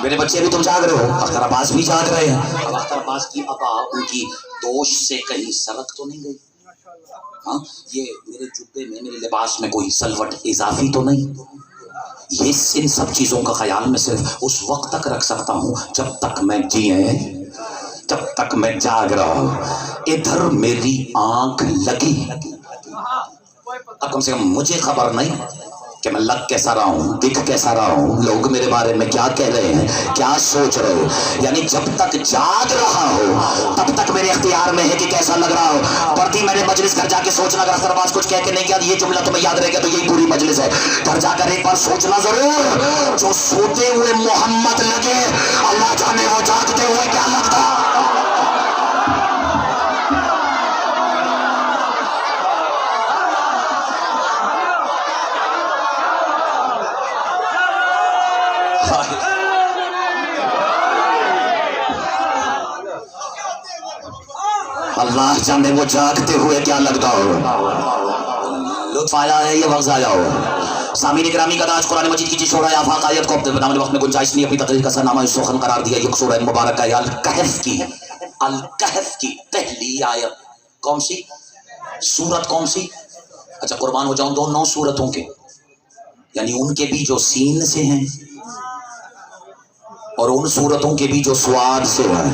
میرے بچے بھی تم جاگ رہے ہو، اختر عباس بھی جاگ رہے ہیں۔ اب اختر عباس کی ابا ان کی دوش سے کہیں سرک تو نہیں گئی؟ ہاں یہ میرے جوتے میں میرے لباس میں کوئی سلوٹ اضافی تو نہیں؟ یہ ان سب چیزوں کا خیال میں صرف اس وقت تک رکھ سکتا ہوں جب تک میں جیے، جب تک میں جاگ رہا ہوں۔ ادھر میری آنکھ لگی، اب کم سے کم مجھے خبر نہیں کہ میں لگ کیسا رہا ہوں، دکھ کیسا رہا ہوں، لوگ میرے بارے میں کیا کہہ رہے ہیں، کیا سوچ رہے ہیں۔ یعنی جب تک جاگ رہا ہو تب تک میرے اختیار میں ہے کہ کیسا لگ رہا ہو۔ پڑتی میں نے مجلس گھر جا کے سوچنا، اگر اختر عباس کچھ کہہ کے نہیں کیا یہ جملہ تمہیں یاد رہے گا تو یہی پوری مجلس ہے۔ گھر جا کر ایک بار سوچنا ضرور، جو سوتے ہوئے محمد لگے اللہ جانے وہ جاگتے ہوئے کیا لگتا۔ اللہ جانے وہ جاگتے ہوئے کیا لگتا ہو۔ لطف آیا ہے یہ وقت آیا ہو۔ سامعین گرامی کا آج قرآن مجید کی جس سورہ آفاق آیت کو بنامے وقت میں گنجائش نہیں، اپنی تقریر کا سرنامہ سخن قرار دیا یہ سورہ مبارکہ ہے الکہف کی، الکہف کی پہلی آیت۔ کون سی سورت؟ کون سی؟ اچھا قربان ہو جاؤں 9 سورتوں کے، یعنی ان کے بھی جو سین سے ہیں اور ان سورتوں کے بھی جو سواد سے ہیں،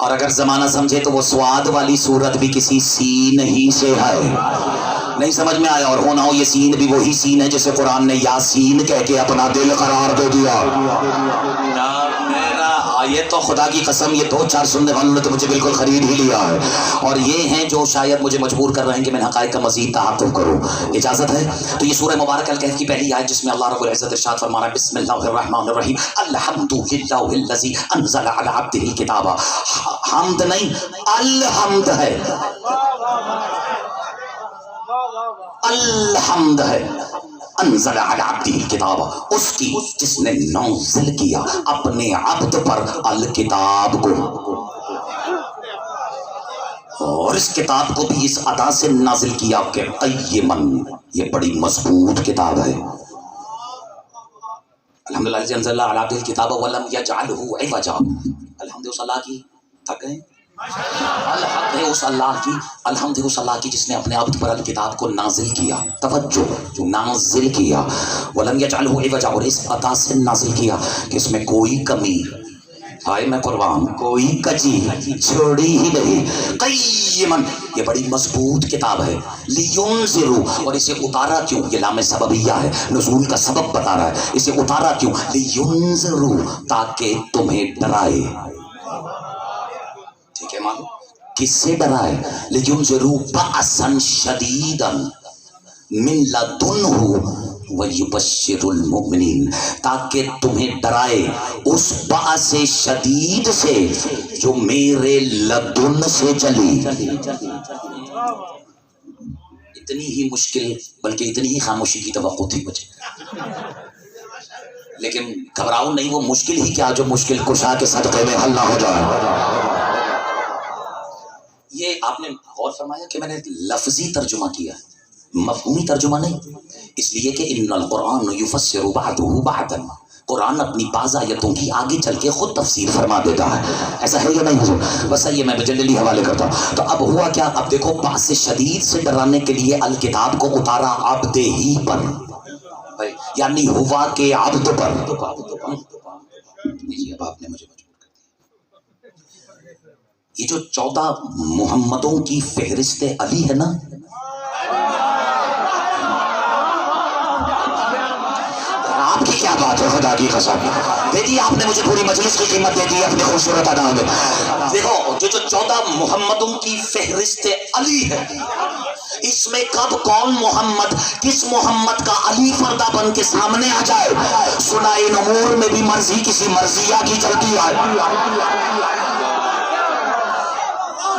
اور اگر زمانہ سمجھے تو وہ سواد والی سورت بھی کسی سین ہی سے ہے۔ نہیں سمجھ میں آیا؟ اور ہونا ہو یہ سین بھی وہی سین ہے جسے قرآن نے یاسین کہہ کے اپنا دل قرار دے دیا۔ یہ تو خدا کی قسم یہ 2-4 سننے والوں نے تو مجھے بالکل خرید ہی لیا ہے، اور یہ ہیں جو شاید مجھے مجبور کر رہے ہیں کہ میں حقائق کا مزید تحقق کروں۔ اجازت ہے تو یہ سورہ مبارکہ الکہف کی پہلی آیت جس میں اللہ رب العزت ارشاد فرما رہا ہے بسم اللہ الرحمن الرحیم الحمد للہ الذی انزل علی عبدہ الکتاب۔ حمد نہیں الحمد ہے، الحمد ہے انزل علی عبدہ الکتاب، اس کی جس نے نازل کیا اپنے عبد پر الکتاب کو، اور اس کتاب کو بھی اس ادا سے نازل کیا کہ قیمن، یہ بڑی مضبوط کتاب ہے۔ الحمدللہ الذی انزل علی عبدہ الکتاب ولم یجعلہ عوجا۔ الحمد اس اللہ کی، تھک گئے؟ الحمد ہے اس اللہ کی، الحمد ہے اس اللہ کی جس نے اپنے عبد پر الکتاب کو نازل کیا، توجہ جو نازل کیا، ولم یجعلہ عوجا، اور اس عطا سے نازل کیا کہ اس میں کوئی کمی، ہائے میں قربان، کوئی کجی چھوڑی ہی نہیں۔ قیمن، یہ بڑی مضبوط کتاب ہے۔ لینذروا، اور اسے اتارا کیوں؟ یہ لام سببیہ ہے، نزول کا سبب بتا رہا ہے۔ اسے اتارا کیوں؟ لینذروا، تاکہ تمہیں ڈرائے۔ ٹھیک ہے معلوم کس سے ڈرائے؟ لینذروا بأسا شدیدا من لدنہ وَيُبَشِّرُ الْمُؤْمِنِينَ، تاکہ تمہیں ڈرائے اس باعث شدید سے جو میرے لدن سے چلی۔ اتنی ہی مشکل بلکہ اتنی ہی خاموشی کی توقع تھی مجھے، لیکن گھبراؤ نہیں، وہ مشکل ہی کیا جو مشکل کشا کے صدقے میں حل نہ ہو جائے۔ یہ آپ نے غور فرمایا کہ میں نے لفظی ترجمہ کیا، مفہومی ترجمہ نہیں، اس لیے کہ ان القرآن یفسر بعضہ بعضا، قرآن اپنی بعض آیتوں کی آگے چل کے خود تفسیر فرما دیتا ہے۔ ایسا ہے یا نہیں حضور؟ بس یہ میں جنرلی حوالے کرتا ہوں۔ تو اب ہوا کیا؟ اب دیکھو باعث شدید سے ڈرانے کے لیے الکتاب کو اتارا عبد ہی پر، یعنی ہوا کہ عبد پر۔ اب آپ نے مجھے یہ جو 14 محمدوں کی فہرست علی ہے نا، آپ کی क्या बात है, खुदा की कसम दे दी आपने मुझे, पूरी मजलिस की कीमत दे दी अपने खूबसूरत अदा में। देखो जो 14 मोहम्मदों की फहरिस्त अली है, इसमें कब कौन मोहम्मद, किस मोहम्मद का अली पर्दा बन के सामने आ जाए। सुनाए नमूर में भी मर्जी किसी मर्जिया की चलती है।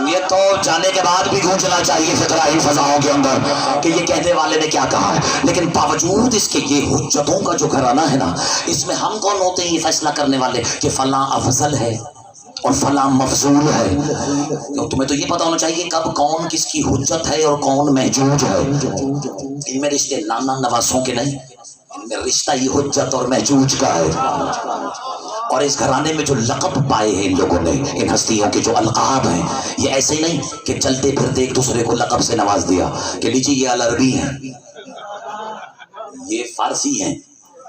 ये तो जाने के बाद भी गूंजना चाहिए फिक्रा इन फजाओं के अंदर कि ये कहने वाले ने क्या कहा है। लेकिन बावजूद इसके ये हुज्जतों का जो घराना है ना, इसमें हम कौन होते हैं ये फैसला करने वाले कि फला अफजल है और फला मफजूल है। तुम्हें तो ये पता होना चाहिए कब कौन किसकी हुज्जत है और कौन महजूज है। इनमें रिश्ते नाना नवासों के नहीं, इनमें रिश्ता ये हुज्जत और महजूज का है। और इस घराने में जो लक़ब पाए हैं इन लोगों ने, इन हस्तियों के जो अलक़ाब हैं, ये ऐसे ही नहीं कि चलते फिरते एक दूसरे को लक़ब से नवाज दिया कि लीजिए ये अल अरबी हैं, ये फारसी हैं,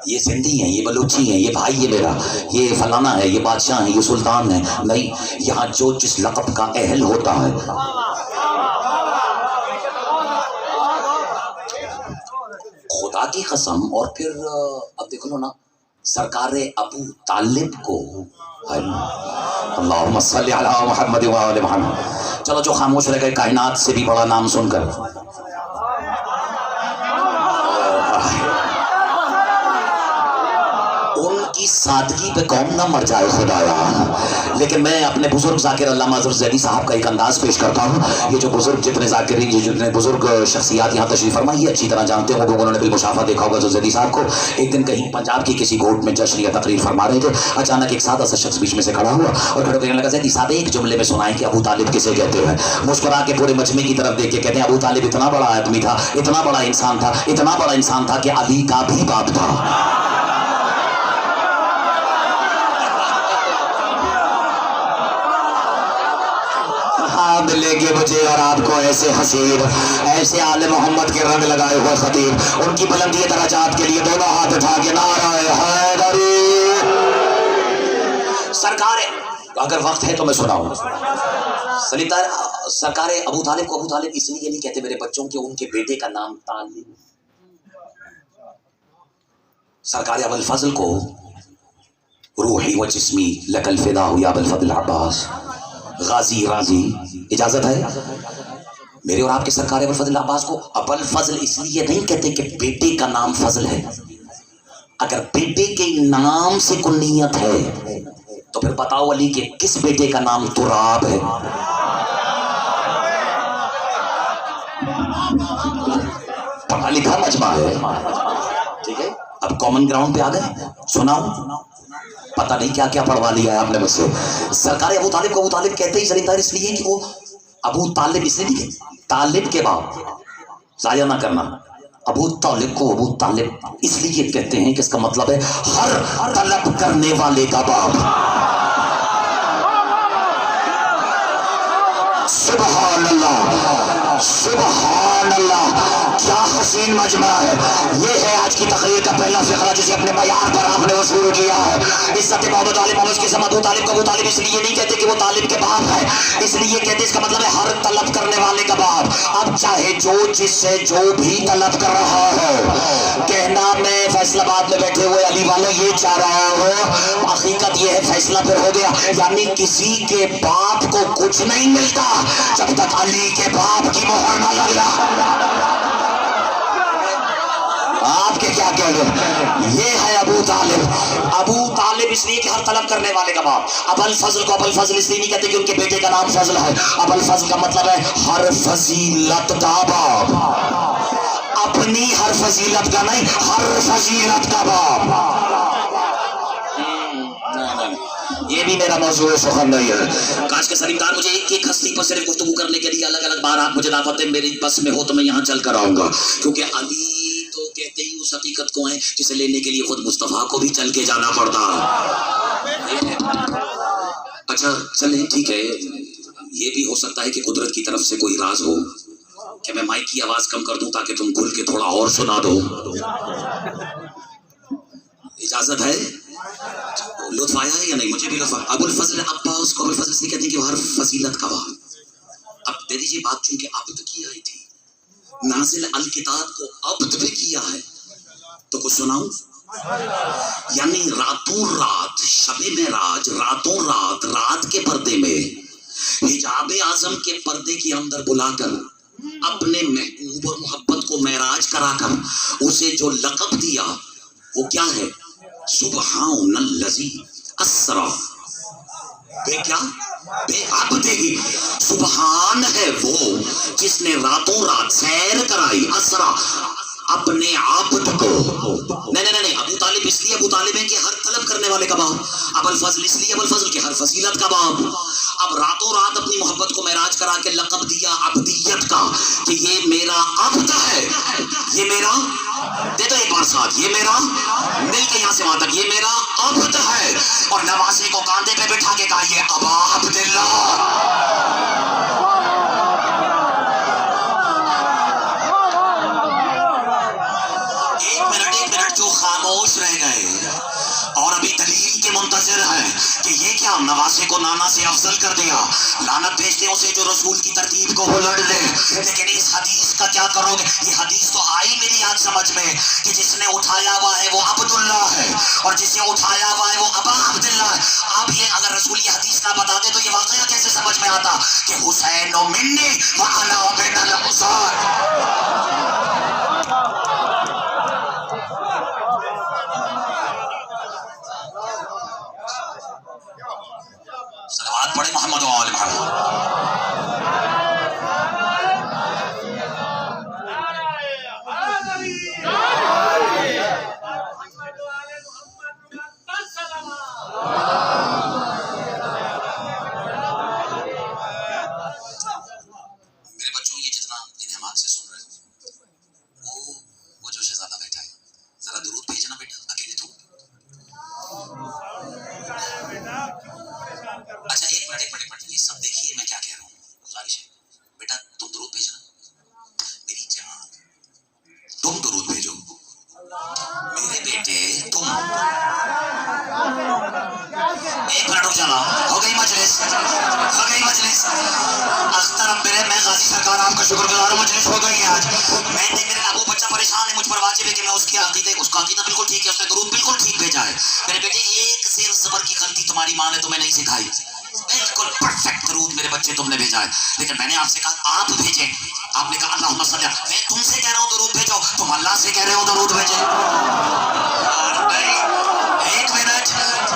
ये सिंधी हैं, ये बलूची हैं, ये भाई है मेरा, ये फलाना है, ये बादशाह है, ये सुल्तान है। नहीं, यहाँ जो जिस लक़ब का अहल होता है, खुदा की कसम। और फिर अब देख लो ना, सरकार अबू तालिब को, अल्लाहुम्मा सल्ली अला मुहम्मद व आले मुहम्मद। चलो जो खामोश रह गए कायनात से भी बड़ा नाम सुनकर, उनकी सादगी पे कौन ना मर जाए खुदाया। लेकिन मैं अपने बुजुर्ग ज़ाकिर अल्लामा हज़रत ज़ैदी साहब का एक अंदाज पेश करता हूँ। ये जो बुजुर्ग जितने ज़ाकिरीन, ये जितने बुजुर्ग शख्सियात यहाँ तशरीफ़ फरमा, ये अच्छी तरह जानते होंगे, उन्होंने भी मुशाफा देखा होगा ज़ैदी साहब को। एक दिन कहीं पंजाब की किसी कोर्ट में जश्न या तकरीर फरमा रहे थे, अचानक एक सादा सा शख्स बीच में से खड़ा हुआ और खड़े कहने लगा, ज़ैदी साहब एक जुमले में सुनाएं कि अबू तालिब किसे कहते हैं। मुस्कुरा के पूरे मजमे की तरफ देख के कहते हैं, अबू तालिब इतना बड़ा आदमी था, इतना बड़ा इंसान था, इतना बड़ा इंसान था कि अली का भी बाप था। मिलेंगे मुझे और आपको ऐसे हसीन, ऐसे आले मोहम्मद के रंग लगाए हुए खतीब, उनकी बुलंदी दराजात के लिए दोनों हाथ उठा के नाराए हैदरी। सरकार, अगर वक्त है तो मैं सुनाऊं। सरकार अबू तालिब को अबू तालिब इसलिए नहीं कहते मेरे बच्चों के, उनके बेटे का नाम तालिब। सरकार अबुल फजल को रूही व जिस्मी लकल फिदा हुआ अबुल फजल अब्बास गाजी राजी, इजाजत है। मेरे और आपके सरकार अबुल फजल अब्बास को अबुल फजल इसलिए नहीं कहते कि बेटे का नाम फजल है। अगर बेटे के नाम से कुन्नियत है तो फिर बताओ अली के किस बेटे का नाम तुराब है। पढ़ा लिखा मजमा है, ठीक है। अब कॉमन ग्राउंड पे आ गए, सुनाओ। पता नहीं क्या क्या पढ़वा लिया है आपने मुझसे। सरकार अबू तालिब को अबू तालिब कहते ही सलीमदार इसलिए कि वो अबू तालिब इसलिए नहीं कहते, तालिब के बाप, जाया ना करना। अबू तालिब को अबू तालिब इसलिए कहते हैं कि इसका मतलब है हर तलब करने वाले का बाप। सुभान अल्लाह, सुभान अल्लाह, क्या हसीन मजमा है। ये है आज की तकरीर का पहला फिक्रा जिसे अपने मयार पर आपने वसूल किया है। इज्जत मोहम्मद आली मोहम्मद के अबू तालिब को अबू तालिब इसलिए नहीं कहते कि वो तालिब के बाप है, इसलिए कहते इसका मतलब है हर तलब करने वाले का बाप। अब चाहे जो जिससे जो भी तलब कर रहा हो, कहना मैं फैसलाबाद में बैठे हुए अली वालों ये चाह रहा हो, हकीकत ये है फैसला फिर हो गया, यानी किसी के बाप को कुछ नहीं मिलता जब तक अली के बाप की मोहर न लग जाए। आपके क्या कहने, ये है अबू तालिब। अबू तालिब इसलिए कि हर तलब करने वाले का बाप। अबुल फजल को अबुल फजल इसलिए नहीं कहते कि उनके बेटे का नाम फजल है। अबुल फजल का मतलब है हर फजीलत का बाप, अपनी हर फजीलत का नहीं, हर फजीलत का बाप। ये भी मेरा मौजूद सुखन नहीं है। काश के सलीमदार मुझे एक एक हस्ती पर सिर्फ गुफ्तगू करने के लिए अलग अलग बार आप मुझे दावत दें, मेरी बस में हो तो मैं यहाँ चल कर आऊंगा, क्योंकि अली तो कहते ही उस हकीकत को है जिसे लेने के लिए खुद मुस्तफा को भी चल के जाना पड़ता है। अच्छा चलें, ठीक है, ये भी हो सकता है कि कुदरत की तरफ से कोई राज हो कि मैं माइक की आवाज कम कर दूं ताकि तुम खुल के थोड़ा और सुना दो। इजाजत है? लुत्फ आया है या नहीं? मुझे भी लुत्फ। अबुल फजल अब्बास को अबुल फजल से कहते हैं कि वो हर फजीलत का बाप। अब दे दीजिए बात, चूंकि अब्द की आई थी, नाजिल अल किताब को अब्द पे किया है, तो कुछ सुनाऊं? یعنی راتوں رات شب معراج، راتوں رات رات کے پردے میں حجاب اعظم کے پردے کے اندر بلا کر اپنے محبوب اور محبت کو معراج کرا کر اسے جو لقب دیا وہ کیا ہے؟ سبحان الذی اسرا بے کیا بے عبدہ، سبحان ہے وہ جس نے راتوں رات سیر کرائی، اسرا اپنے عبد کو۔ نہیں، ابو طالب اس لیے ابو طالب ہے کہ ہر طلب کرنے والے کا باپ، ابو الفضل اس لیے ابو الفضل کہ ہر فضیلت کا باپ۔ اب راتوں رات اپنی محبت کو معراج کرا کے لقب دیا عبدیت کا کہ یہ میرا عبد ہے، یہ میرا، دے دو ایک بار ساتھ، یہ میرا، مل کے یہاں سے وہاں تک، یہ میرا عبد ہے۔ اور نواسے کو کاندھے پہ بٹھا کے کہا یہ ابا عبداللہ۔ ایک منٹ جو خاموش رہ گئے اور ابھی دلیل کے منتظر ہیں کہ یہ کیا نواسے کو نانا سے افضل کر دیا، لعنت بھیجتے اسے جو رسول کی ترتیب کو الٹ دے، لیکن اس حدیث کا کیا کرو گے؟ یہ حدیث تو آئی میری آج سمجھ میں کہ جس نے اٹھایا ہوا ہے وہ عبداللہ ہے اور جسے اٹھایا ہوا ہے وہ ابا عبداللہ ہے۔ اب یہ اگر رسول یہ حدیث نہ بتا دے تو یہ واقعہ کیسے سمجھ میں آتا کہ حسین و منی وعلا بین العصار۔ صلوات پڑھے محمد و آل محمد۔ میرے بچوں یہ جتنا انعامات سے سن رہے ہو وہ جو شہزادہ بیٹھا ہے ذرا درود بھیجنا بیٹا اکیلے تو۔ اچھا ایک منٹ یہ سب دیکھیے میں کیا کہہ رہا ہوں، گزارش ہے بیٹا تم درود بھیجنا، میری جان تم درود بھیجو، میرے بیٹے تم۔ ایک منٹ رک جانا، ہو گئی مجلس، ہو گئی مجلس۔ اختر میرے میں غازی سرکار آپ کا شکر گزار ہوں، مجلس ہو گئی ہے آج۔ میں نے میرے ابو بچہ پریشان ہے، مجھ پر واجب ہے کہ میں اس کا عقیدہ بالکل ٹھیک ہے، اس نے درود بالکل ٹھیک بھیجا ہے۔ میرے بیٹے ایک زیر زبر کی غلطی تمہاری ماں نے تمہیں نہیں سکھائی، بالکل پرفیکٹ درود میرے بچے تم نے بھیجا ہے، لیکن میں نے آپ سے کہا آپ بھیجیں، آپ نے کہا اللہم صلی اللہ، میں تم سے کہہ رہا ہوں درود بھیجو، تم اللہ سے کہہ رہے ہو درود بھیجیں۔ ایک منٹ،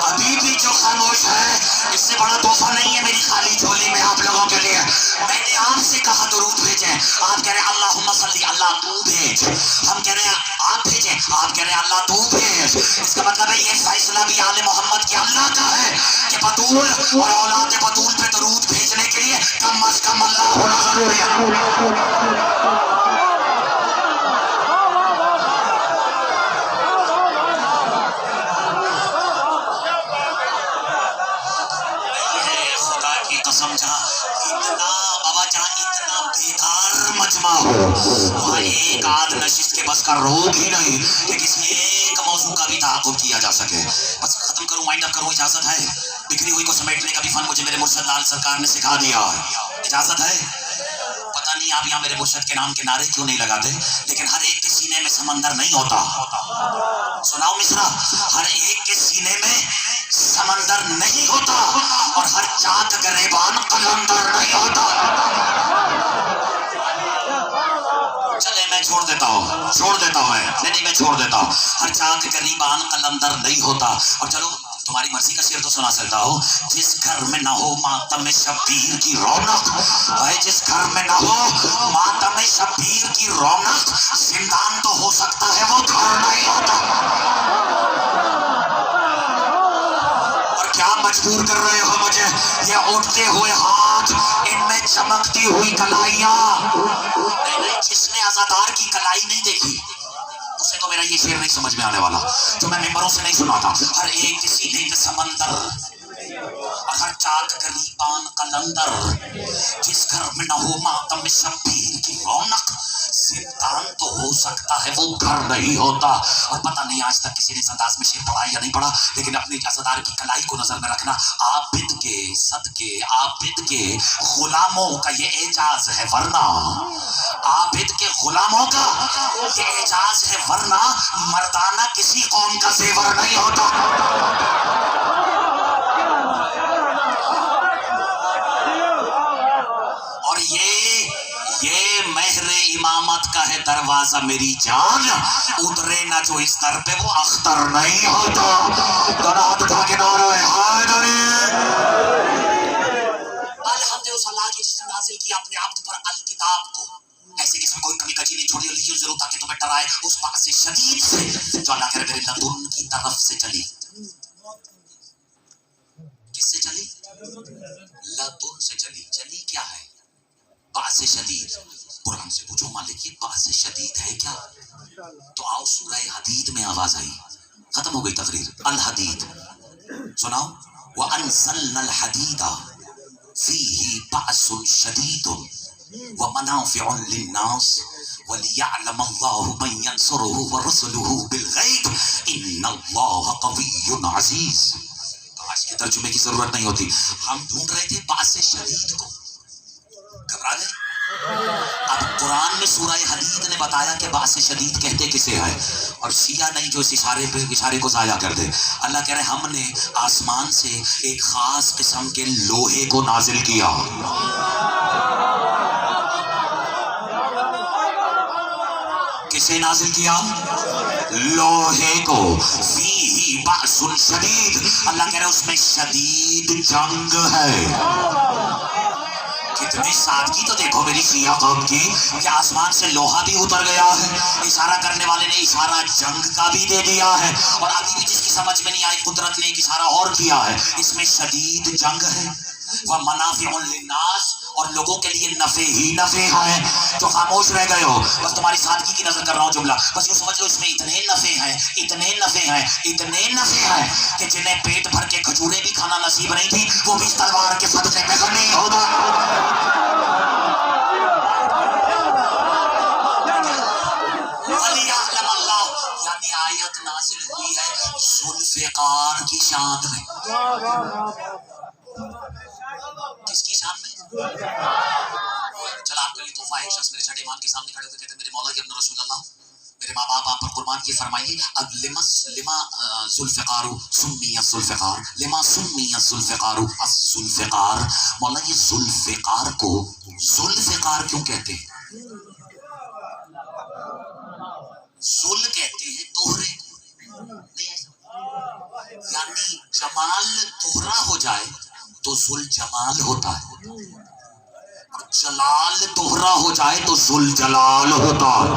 ابھی بھی جو خاموش ہے اس سے بڑا تحفہ نہیں ہے میری خالی جھولی میں آپ لوگوں کے لیے۔ میں نے آپ سے کہا درود بھیجیں، آپ کہہ رہے ہیں اللہم صلی، اللہ تو بھیج، ہم کہہ رہے ہیں آپ بھیجیں، آپ کہہ رہے ہیں اللہ تو بھیج۔ اس کا مطلب ہے یہ فیصلہ بھی آل محمد کے اللہ کا ہے کہ بطول اور اولاد بطول پہ درود بھیجنے کے لیے کم از کم اللہ ہونا ضروری ہے۔ قسم جہاں اتنا بابا جہاں اتنا بیدار مجمع ہو وہاں ایک آدھ نشست کے بس کا روگ ہی نہیں کہ کسی ایک موضوع کا بھی تعاقب کیا جا سکے۔ بس ختم کروں، وائنڈ اپ کروں، اجازت ہے؟ بکھری ہوئی کو سمیٹنے کا بھی فن مجھے میرے مرشد لال سرکار نے سکھا دیا ہے، اجازت ہے؟ پتہ نہیں آپ یہاں میرے مرشد کے نام کے نعرے کیوں نہیں لگاتے، لیکن ہر ایک کے سینے میں سمندر نہیں ہوتا۔ سناؤ مصرع، ہر ایک کے سینے میں سمندر نہیں ہوتا اور ہر چاک گریبان قلندر نہیں ہوتا۔ چلے میں چھوڑ دیتا ہوں نہیں میں چھوڑ دیتا ہوں، ہر چاک گریبان قلندر نہیں ہوتا۔ اور چلو تمہاری مرضی کا شعر تو سنا سکتا ہو، جس گھر میں نہ ہو ماتم شبیر کی رونق، جس گھر میں نہ ہو ماتم شبیر کی رونق، زندان تو ہو سکتا ہے وہ گھر نہیں ہوتا۔ کیا مجبور کر رہے ہو مجھے؟ یہ اٹھتے ہوئے ہاتھ، ان میں چمکتی ہوئی کلائیاں، نہیں جس نے عزادار کی کلائی نہیں دیکھی اسے تو میرا یہ شعر نہیں سمجھ میں آنے والا جو میں ممبروں سے نہیں سنا تھا۔ ہر ایک کے سینے میں سمندر اور ہر چاک گریبان قلندر، جس گھر میں نہ ہو ماتم شبیر کی رونق، जिंदान तो हो सकता है, वो घर नहीं होता। और पता नहीं आज तक किसी ने इस अंदाज में शेर पढ़ा या नहीं पढ़ा, लेकिन अपने अज़ादार की कलाई को नजर में रखना। आबिद के सदके आबिद के गुलामों का ये एजाज है, वरना आबिद के गुलामों का ये एजाज है, वरना मर्दाना किसी कौम का जेवर नहीं होता। और ये महरे इमामत का है दरवाजा मेरी जान, उतरे ना जो इस दर पे वो अख्तर नहीं होता। दोनों उठा के नारा हैदरी। अल्हम्दुलिल्लाह की जिसने नाज़िल किया अपने आप पर अल किताब को, ऐसे किस्म कोई कमी कजी नहीं छोड़ी, लिखी जरूर ताकि तुम्हें डराए उस बात से शदीद से जो अल्लाह के मेरे लदुन की तरफ से चली। किससे चली? लदुन से चली। चली क्या है? बात शदीद। कुरान से पूछो मालिक ये बात शदीद है क्या? तो आओ सूरह हदीद में आवाज आई, खत्म हो गई तकरीर। अल हदीद सुनाओ। व अनज़लनल हदीदा फीही बअसुन शदीदुन व मनाफ़िउन लिन्नास व लियअलमल्लाहु मन यंसुरुहु व रसूलुहु बिलग़ैब इन्नल्लाह क़विय्युन अज़ीज़। आज के तर्जुमे की जरूरत नहीं होती, हम ढूंढ रहे थे बात शदीद को, घबरा गए। अब कुरान में सूरह हदीद ने बताया कि बासे शदीद कहते किसे है, और शिया नहीं जो इस इशारे को जाया कर दे। अल्लाह कह रहे हमने आसमान से एक खास किस्म के लोहे को नाजिल किया। किसे नाजिल किया? लोहे को। फीही बअसुन शदीद, अल्लाह कह रहे उसमें शदीद जंग है। कितनी सादगी तो देखो मेरी शिया कौम की, कि आसमान से लोहा भी उतर गया है। इशारा करने वाले ने इशारा जंग का भी दे दिया है, और अभी भी जिसकी समझ में नहीं आई कुदरत ने एक इशारा और किया है, इसमें शदीद जंग है। वह मनाफ़िउन लिन्नास, और लोगों के लिए नफे ही नफे हैं। जो खामोश रह गए हो, बस तुम्हारी सादगी की नजर कर रहा हूँ जुमला, बस यूँ समझ लो इसमें इतने नफे हैं, इतने नफे हैं, इतने नफे हैं कि जिन्हें पेट भर के खजूरें भी खाना नसीब नहीं थी, वो भी इस तलवार के सदक़े में गनी होगा। यानी आयत नाज़िल हुई है ज़ुल्फ़िकार की शान में। किसकी शान में? चल आपके लिए तोहफा है। शख्स मेरे छठे ईमान के सामने खड़े होकर कहते मेरे मौला इब्न रसूल अल्लाह, मेरे माँ बाप आप पर कुर्बान किए, फरमाइए अब लिमा ज़ुल्फ़िकार सुम्मिया ज़ुल्फ़िकार, लिमा सुम्मिया ज़ुल्फ़िकार अज़-ज़ुल्फ़िकार। मौला ये ज़ुल्फ़िकार को ज़ुल्फ़िकार क्यों कहते हैं? ज़ुल कहते हैं दोहरे को, यानी जमाल दोहरा हो जाए तो ज़ुल जमाल होता है, और जलाल दोहरा हो जाए तो ज़ुल जलाल होता है।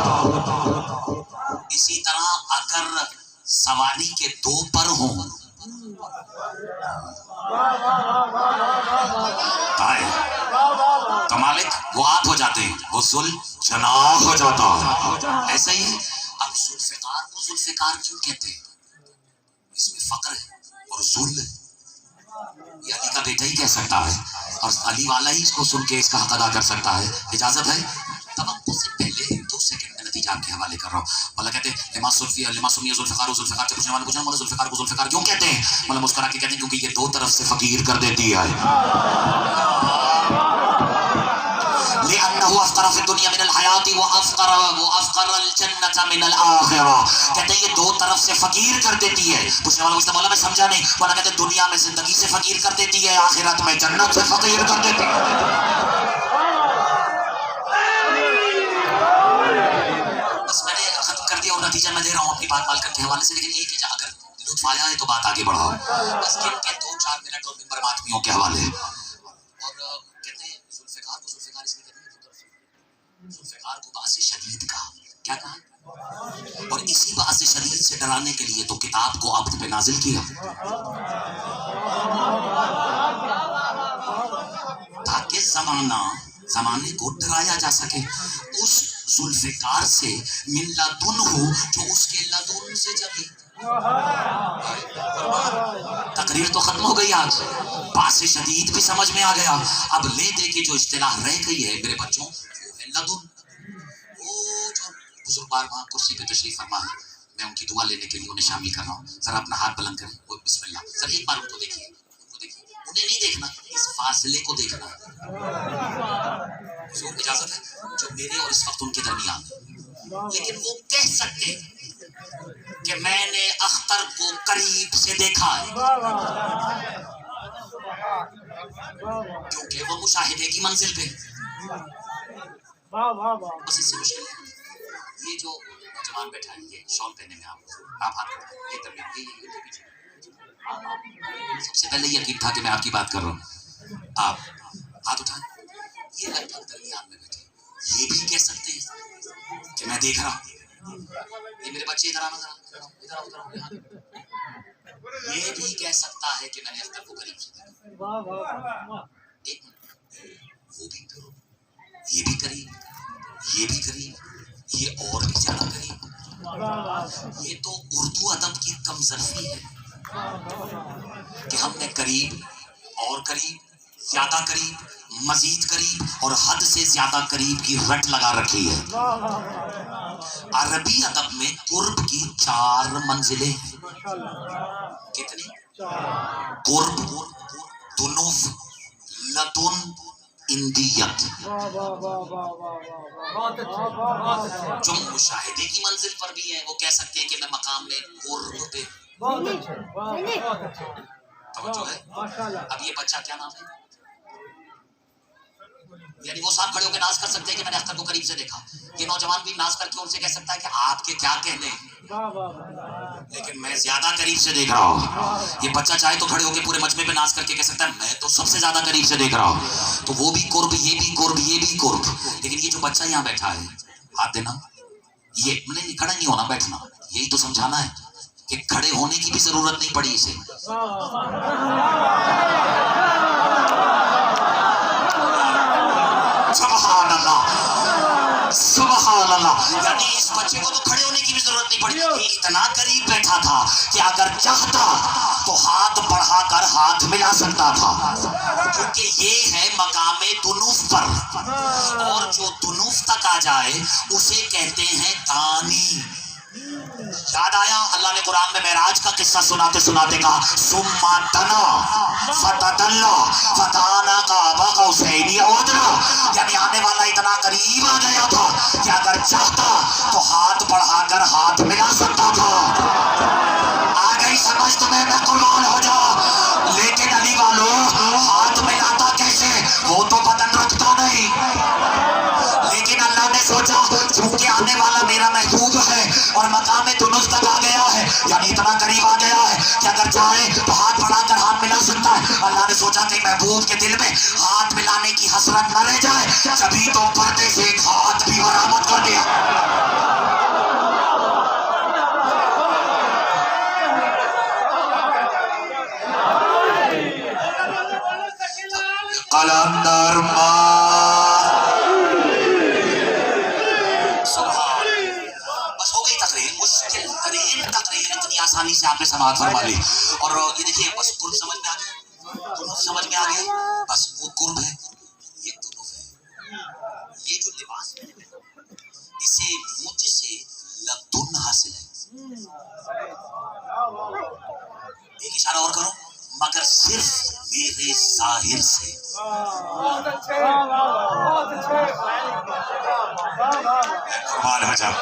इसी तरह अगर सवारी के दो पर हों तो मालिक वो आप हो जाते हैं, वो ज़ुल जलाल हो जाता है। ऐसा ही है। अब ज़ुल्फ़िकार को ज़ुल्फ़िकार क्यों कहते हैं? इसमें फक्र है और ज़ुल ये अली का बेटा ही कह सकता है, और अली वाला ही इसको सुन के इसका हक अदा कर सकता है। इजाजत है? तवक्कुल से पहले 2 सेकंड में नतीजा आपके हवाले कर रहा हूँ। मौला कहते हैं लिमा सुम्मिया ज़ुल्फ़िकार, ज़ुल्फ़िकार से पूछने वाले पूछा मौला ज़ुल्फ़िकार को ज़ुल्फ़िकार क्यों कहते हैं? मौला मुस्कुरा के कहते हैं क्योंकि ये 2 तरफ से फकीर कर देती है। लिअन्नहु अफ़क़र फ़ी दुनिया मिनल हयाती व अफ़क़रल जन्नत मिनल आखिरा। कहते हैं ये 2 तरफ से फकीर कर देती है। पूछने वाला पूछता मौला मैं समझा नहीं। मौला कहते दुनिया में जिंदगी से फकीर कर देती है, आखिरत में जन्नत से फकीर कर देती है। बस मैंने खत्म कर दिया और नतीजा मैं दे रहा हूँ अपनी बात मालकन के हवाले से, लेकिन एक है अगर लुत्फ आया है तो बात आगे बढ़ाओ। बस गिनके 2-4 मिनट और मिंबर मातमियों के हवाले। और कहते हैं ज़ुल्फ़िकार को ज़ुल्फ़िकार इसलिए कहते हैं, ज़ुल्फ़िकार को बासे शदीद का क्या कहा, और इसी बासे शदीद से डराने के लिए तो किताब को अब्द पे नाजिल किया, ताकि ज़माने को डराया जा सके। उस ज़ुल्फ़िकार से मिन लदुन्हु, जो उसके लदुन से जली। तकरीर तो खत्म हो गई आज, बासे शदीद भी समझ में आ गया। अब ले दे की जो इस्तिलाह रह गई है मेरे बच्चों, लदुन, वो बुजुर्गवार वहाँ कुर्सी पे तशरीफ फरमा है, मैं उनकी दुआ लेने के लिए उन्हें शामिल कर रहा हूँ। जरा अपना हाथ बुलंद करें और बिस्मिल्लाह। जरा एक बार उनको देखिए, उन्हें नहीं देखना, इस फासले को देखना। जो इजाजत है जो मेरे और इस वक्त उनके दरमियान है, लेकिन वो कह सकते कि मैंने अख्तर को करीब से देखा है, क्योंकि वो मुशाहिदे की मंजिल पे। बस इससे मुश्किल है ये जो नौजवान बैठा है, ये शॉल पहने में आप हाथ ये दरमियान ये पीछे। सबसे पहले यकीन था कि मैं आपकी बात कर रहा हूँ, आप हाथ उठाएं। ये लगभग दरमियान में बैठे, ये भी कह सकते हैं कि मैं देख रहा हूँ। ये मेरे बच्चे इधर आना, इधर आओ, ये भी कह सकता है कि मैंने अख्तर को करीब से देखा। एक वो भी ये भी करीब, ये भी करीब, ये और भी ज्यादा करीब। ये तो उर्दू अदब की कमजोरी है कि हमने करीब और करीब, ज्यादा करीब, मजीद करीब और हद से ज्यादा करीब की रट लगा रखी है। अरबी अदब में कुर्ब की 4 मंजिलें हैं। कितनी? कुर्ब, दुनुफ, लदुन, इंदियत। जो मुशाहिदे की मंजिल पर भी है वो कह सकते हैं कि मैं मकाम में कुर्ब पे। तवज्जो है? अब ये बच्चा क्या नाम है? यानी वो साहब खड़े होकर नाज कर सकते हैं कि मैंने अख्तर को करीब से देखा। ये नौजवान भी नाज करके उनसे कह सकता है कि आपके क्या कहने हैं, लेकिन मैं ज्यादा करीब से देख रहा हूँ। ये बच्चा चाहे तो खड़े होकर पूरे मजमे पे नाज करके कह सकता है मैं तो सबसे ज्यादा करीब से देख रहा हूँ। तो वो भी कुर्ब, ये भी कुर्ब, ये भी कुर्ब। लेकिन ये जो बच्चा यहाँ बैठा है, हाथ देना, ये नहीं खड़ा नहीं होना, बैठना, यही तो समझाना है कि खड़े होने की भी जरूरत नहीं पड़ी इसे। सुभान अल्लाह, सुभान अल्लाह। यानी इस बच्चे को तो खड़े होने की भी जरूरत नहीं पड़ी, इतना करीब बैठा था कि अगर चाहता तो हाथ बढ़ाकर हाथ मिला सकता था, क्योंकि ये है मकामे दुनूफ पर। और जो दुनूफ तक आ जाए उसे कहते हैं तानी। याद आया अल्लाह ने कुरान में मेराज का किस्सा सुनाते सुनाते कहा सुम्मा दना फतदल्ला फकाना काबा कौसैनी औ अदना। यानी आने वाला इतना करीब आ गया था कि अगर चाहता तो हाथ बढ़ाकर हाथ मिला सकता था। आ गई समझ तुम्हें? मैं कुर्बान हो जाऊं। लेकिन अली वालों, हाथ मिलाता कैसे? वो तो बदन रखता नहीं। लेकिन अल्लाह ने सोचा चूंकि आने वाला मेरा महबूब है और मकामे दुनुफ तक आ गया है, यानी इतना करीब आ गया है कि अगर चाहे तो हाथ बढ़ाकर हाथ मिला सकता है। अल्लाह ने सोचा कि महबूब के दिल में हाथ मिलाने की हसरत न रह जाए, तभी तो पर्दे से एक हाथ भी बरामद कर दिया। कलंदर आसानी से आपने समाप्त फरमा ली। और ये देखिए बस कुर्ब समझ में आ गया, दुनूफ समझ में आ गया। बस वो कुर्ब है, ये दुनूफ है। ये जो लिबास है इसे मुझसे लदुन हासिल है। एक इशारा और करो, मगर सिर्फ मेरे जाहिर से। कुर्बान हो जाओ।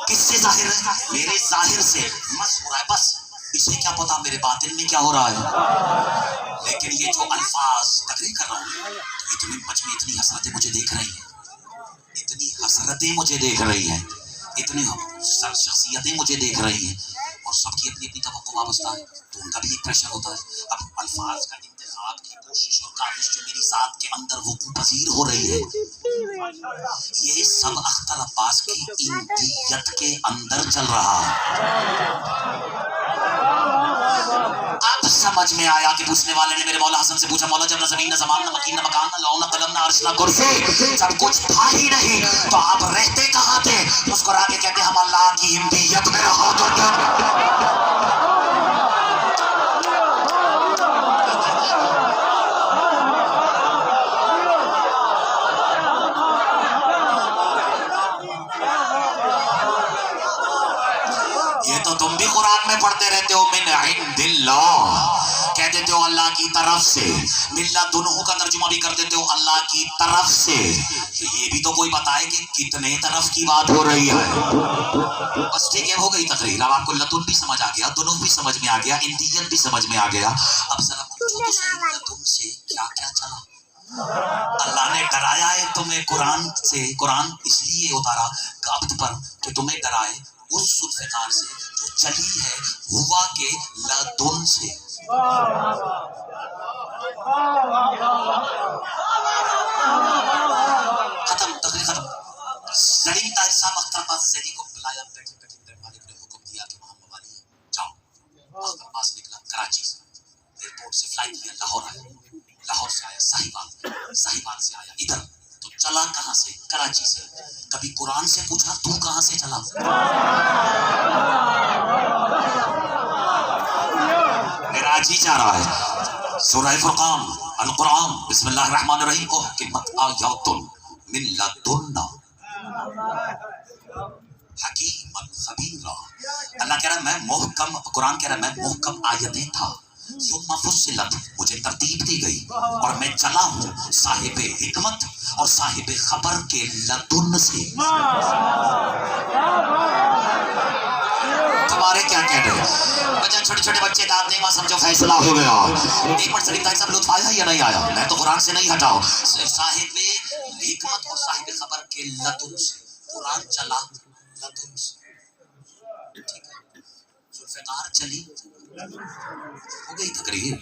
किससे जाहिर है? मेरे जाहिर से मस हो रहा है, बस इसे क्या पता मेरे बातिन में क्या हो रहा है। लेकिन ये जो अल्फाज तकरीर कर रहा हूँ, इतने मच में इतनी हसरतें मुझे देख रही हैं, इतनी हसरतें मुझे देख रही हैं, इतनी शख्सियतें मुझे देख रही हैं, और सबकी अपनी अपनी तवक्को वाबस्ता है, तो उनका भी एक प्रेशर होता है। अब अल्फाज का इंतखाब की कोशिश और काविश जो मेरी साथ के अंदर वक़ू पजीर हो रही है, ये सब अख्तर अब्बास की इंदियत के अंदर चल रहा है। अब समझ में आया कि पूछने वाले ने मेरे मौला हसन से पूछा, मौला जब न जमीन न ज़मान न मकीन न मकान न लौ न कलम न अर्श न कुर्सी, जब कुछ था ही नहीं तो आप रहते कहाँ थे? मुस्कुरा के कहते हम अल्लाह की इंदियत में रहा करते। में पढ़ते रहते हो मिन इंदिल्लाह, कह देते हो अल्लाह की तरफ से, मिल्ला दुनू का तर्जुमा भी कर देते हो अल्लाह की तरफ से, तो ये भी तो कोई बताए कि कितने तरफ की बात हो रही है। बस ठीक है, हो गई तकरीर। अब आपको लतुन भी समझ आ गया, दुनू भी समझ में आ गया, इंदियत भी समझ में आ गया। अब जरा पूछो तो सही, लतुन से क्या क्या चला? अल्लाह ने डराया है तुम्हें कुरान से, कुरान इसलिए उतारा कब्त पर कि तुम्हें डराए उस जुल्फ़िकार से जो चली है हुआ के लदुन से। खत्म, तकरीर खत्म। सलीम ताहिर साहब अख्तर पास ज़ेदी को बुलाया, बैठे बैठे मालिक ने हुक्म दिया कि मोहम्मद वाली जाओ। अख्तर पास निकला कराची से, एयरपोर्ट से फ्लाइट लिया, लाहौर आया, लाहौर से आया साहिवाल, साहिवाल से आया इधर, तो चला कहां से? कराची से। कभी कुरान से पूछा तू कहां से चला? कराची जा रहा है। सूरह फुरकान अल कुरान बिस्मिल्लाहिर रहमानिर रहीम उहकिमत आयातुन मिन लदुन्ना हकीमन खबीरा। अल्लाह कह रहा है मैं मुहकम, कुरान कह रहा है मैं मुहकम आयतें था, सुम्मा फुस्सिलत, मुझे तरतीब दी गई और मैं चला हूँ साहिब हिकमत और साहिब खबर के लदुन से। तुम्हारे क्या कह रहे हैं बच्चे, छोटे छोटे बच्चे दांत देंगे, समझो फैसला हो गया। एक बार सलीम ताहिर साहब लुत्फ आया या नहीं आया? मैं तो कुरान से नहीं हटाओ, साहिब हिकमत और साहिब खबर के लदुन से, कुरान चला लदुन से, ठीक है। जुल्फ़िकार चली, हो गई तकरीर।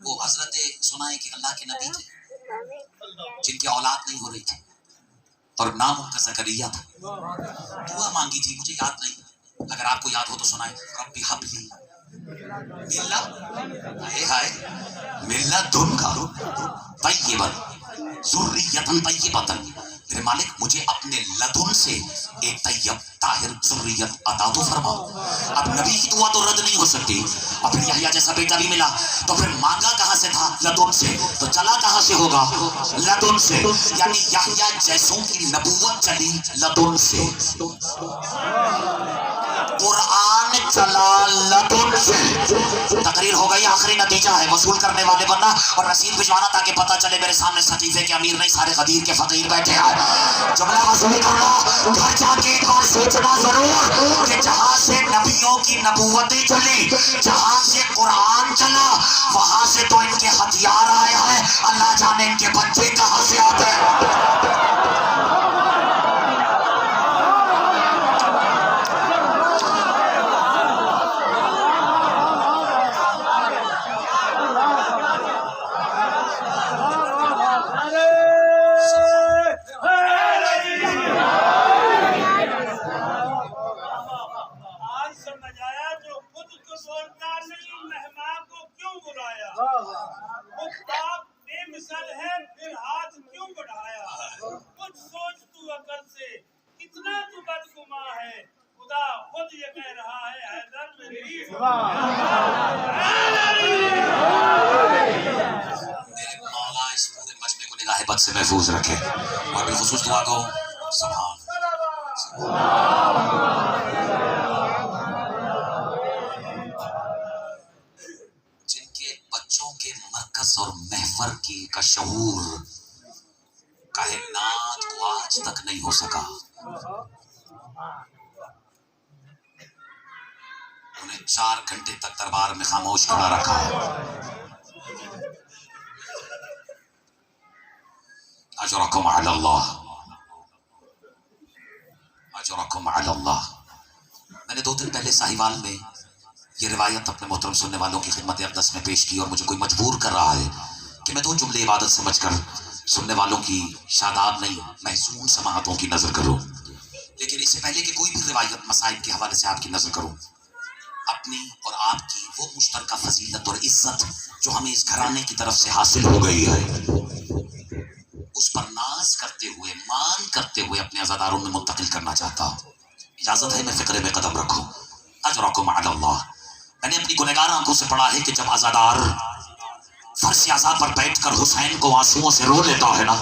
वो हजरत सुनाए कि अल्लाह के नबी थे जिनकी औलाद नहीं हो रही थी और नाम उनका ज़करिया था। दुआ मांगी थी, मुझे याद नहीं, अगर आपको याद हो तो सुनाए। रब्बी हबली मिल्ला, हाय हाय, मिल्ला दुन का तय्यबन ज़ुर्रियतन तय्यबतन, मेरे मालिक मुझे अपने लदुन से एक तैयब ताहिर ज़ुर्रियत अता तो फरमा। अब नबी की दुआ तो रद्द नहीं हो सकती, और फिर यहया जैसा बेटा भी मिला, तो फिर मांगा कहां से था? लदुन से। तो चला कहां से होगा? लदुन से, यानी यहया जैसों की नबूवत चली लदुन से, कुरान चला लदुन से। तकरीर हो गई, आखिरी नतीजा है वसूल करने वाले बनना और रसीद भिजवाना ताकि पता चले मेरे सामने सतीफे के अमीर नहीं सारे गदीर के फकीर बैठे हैं। जुमला वसूल करना, घर जाके एक बार सोचना जरूर कि जहां से नबियों की नबूवतें चली, जहां से कुरान चला, वहां से तो इनके हथियार आए हैं, अल्लाह जाने इनके बच्चे कहां से आते हैं। बद से महफूज रखे और बिलखुसूस दुआ को सुभान। जिनके बच्चों के मरकज और महवर की का शऊर कायनात को आज तक नहीं हो सका, उन्हें 4 घंटे तक दरबार में खामोश खड़ा रखा। अजरकुम अल्लाह, अजरकुम अल्लाह। मैंने 2 दिन पहले साहिवाल में ये रिवायत अपने मोहतरम सुनने वालों की खिदमत अक़दस में पेश की और मुझे कोई मजबूर कर रहा है कि मैं 2 जुमले इबादत समझकर सुनने वालों की शादाब नहीं महसून समाअतों की नजर करूं। लेकिन इससे पहले कि कोई भी रिवायत मसाइब के हवाले से आपकी नजर करूं, अपनी और आपकी वो मुश्तरका फजीलत और इज्जत जो हमें इस घराने की तरफ से हासिल हो गई है, उस पर नाज करते हुए, मान करते हुए अपने अज़ादारों में मुंतकिल करना चाहता हूँ। इजाजत है मैं फिक्रे में कदम रखूं। अजरकुम अल्लाह। मैंने अपनी गुनहगार आंखों से पढ़ा है कि जब अज़ादार फर्श आज़ाद पर बैठकर हुसैन को आंसुओं से रो लेता है ना,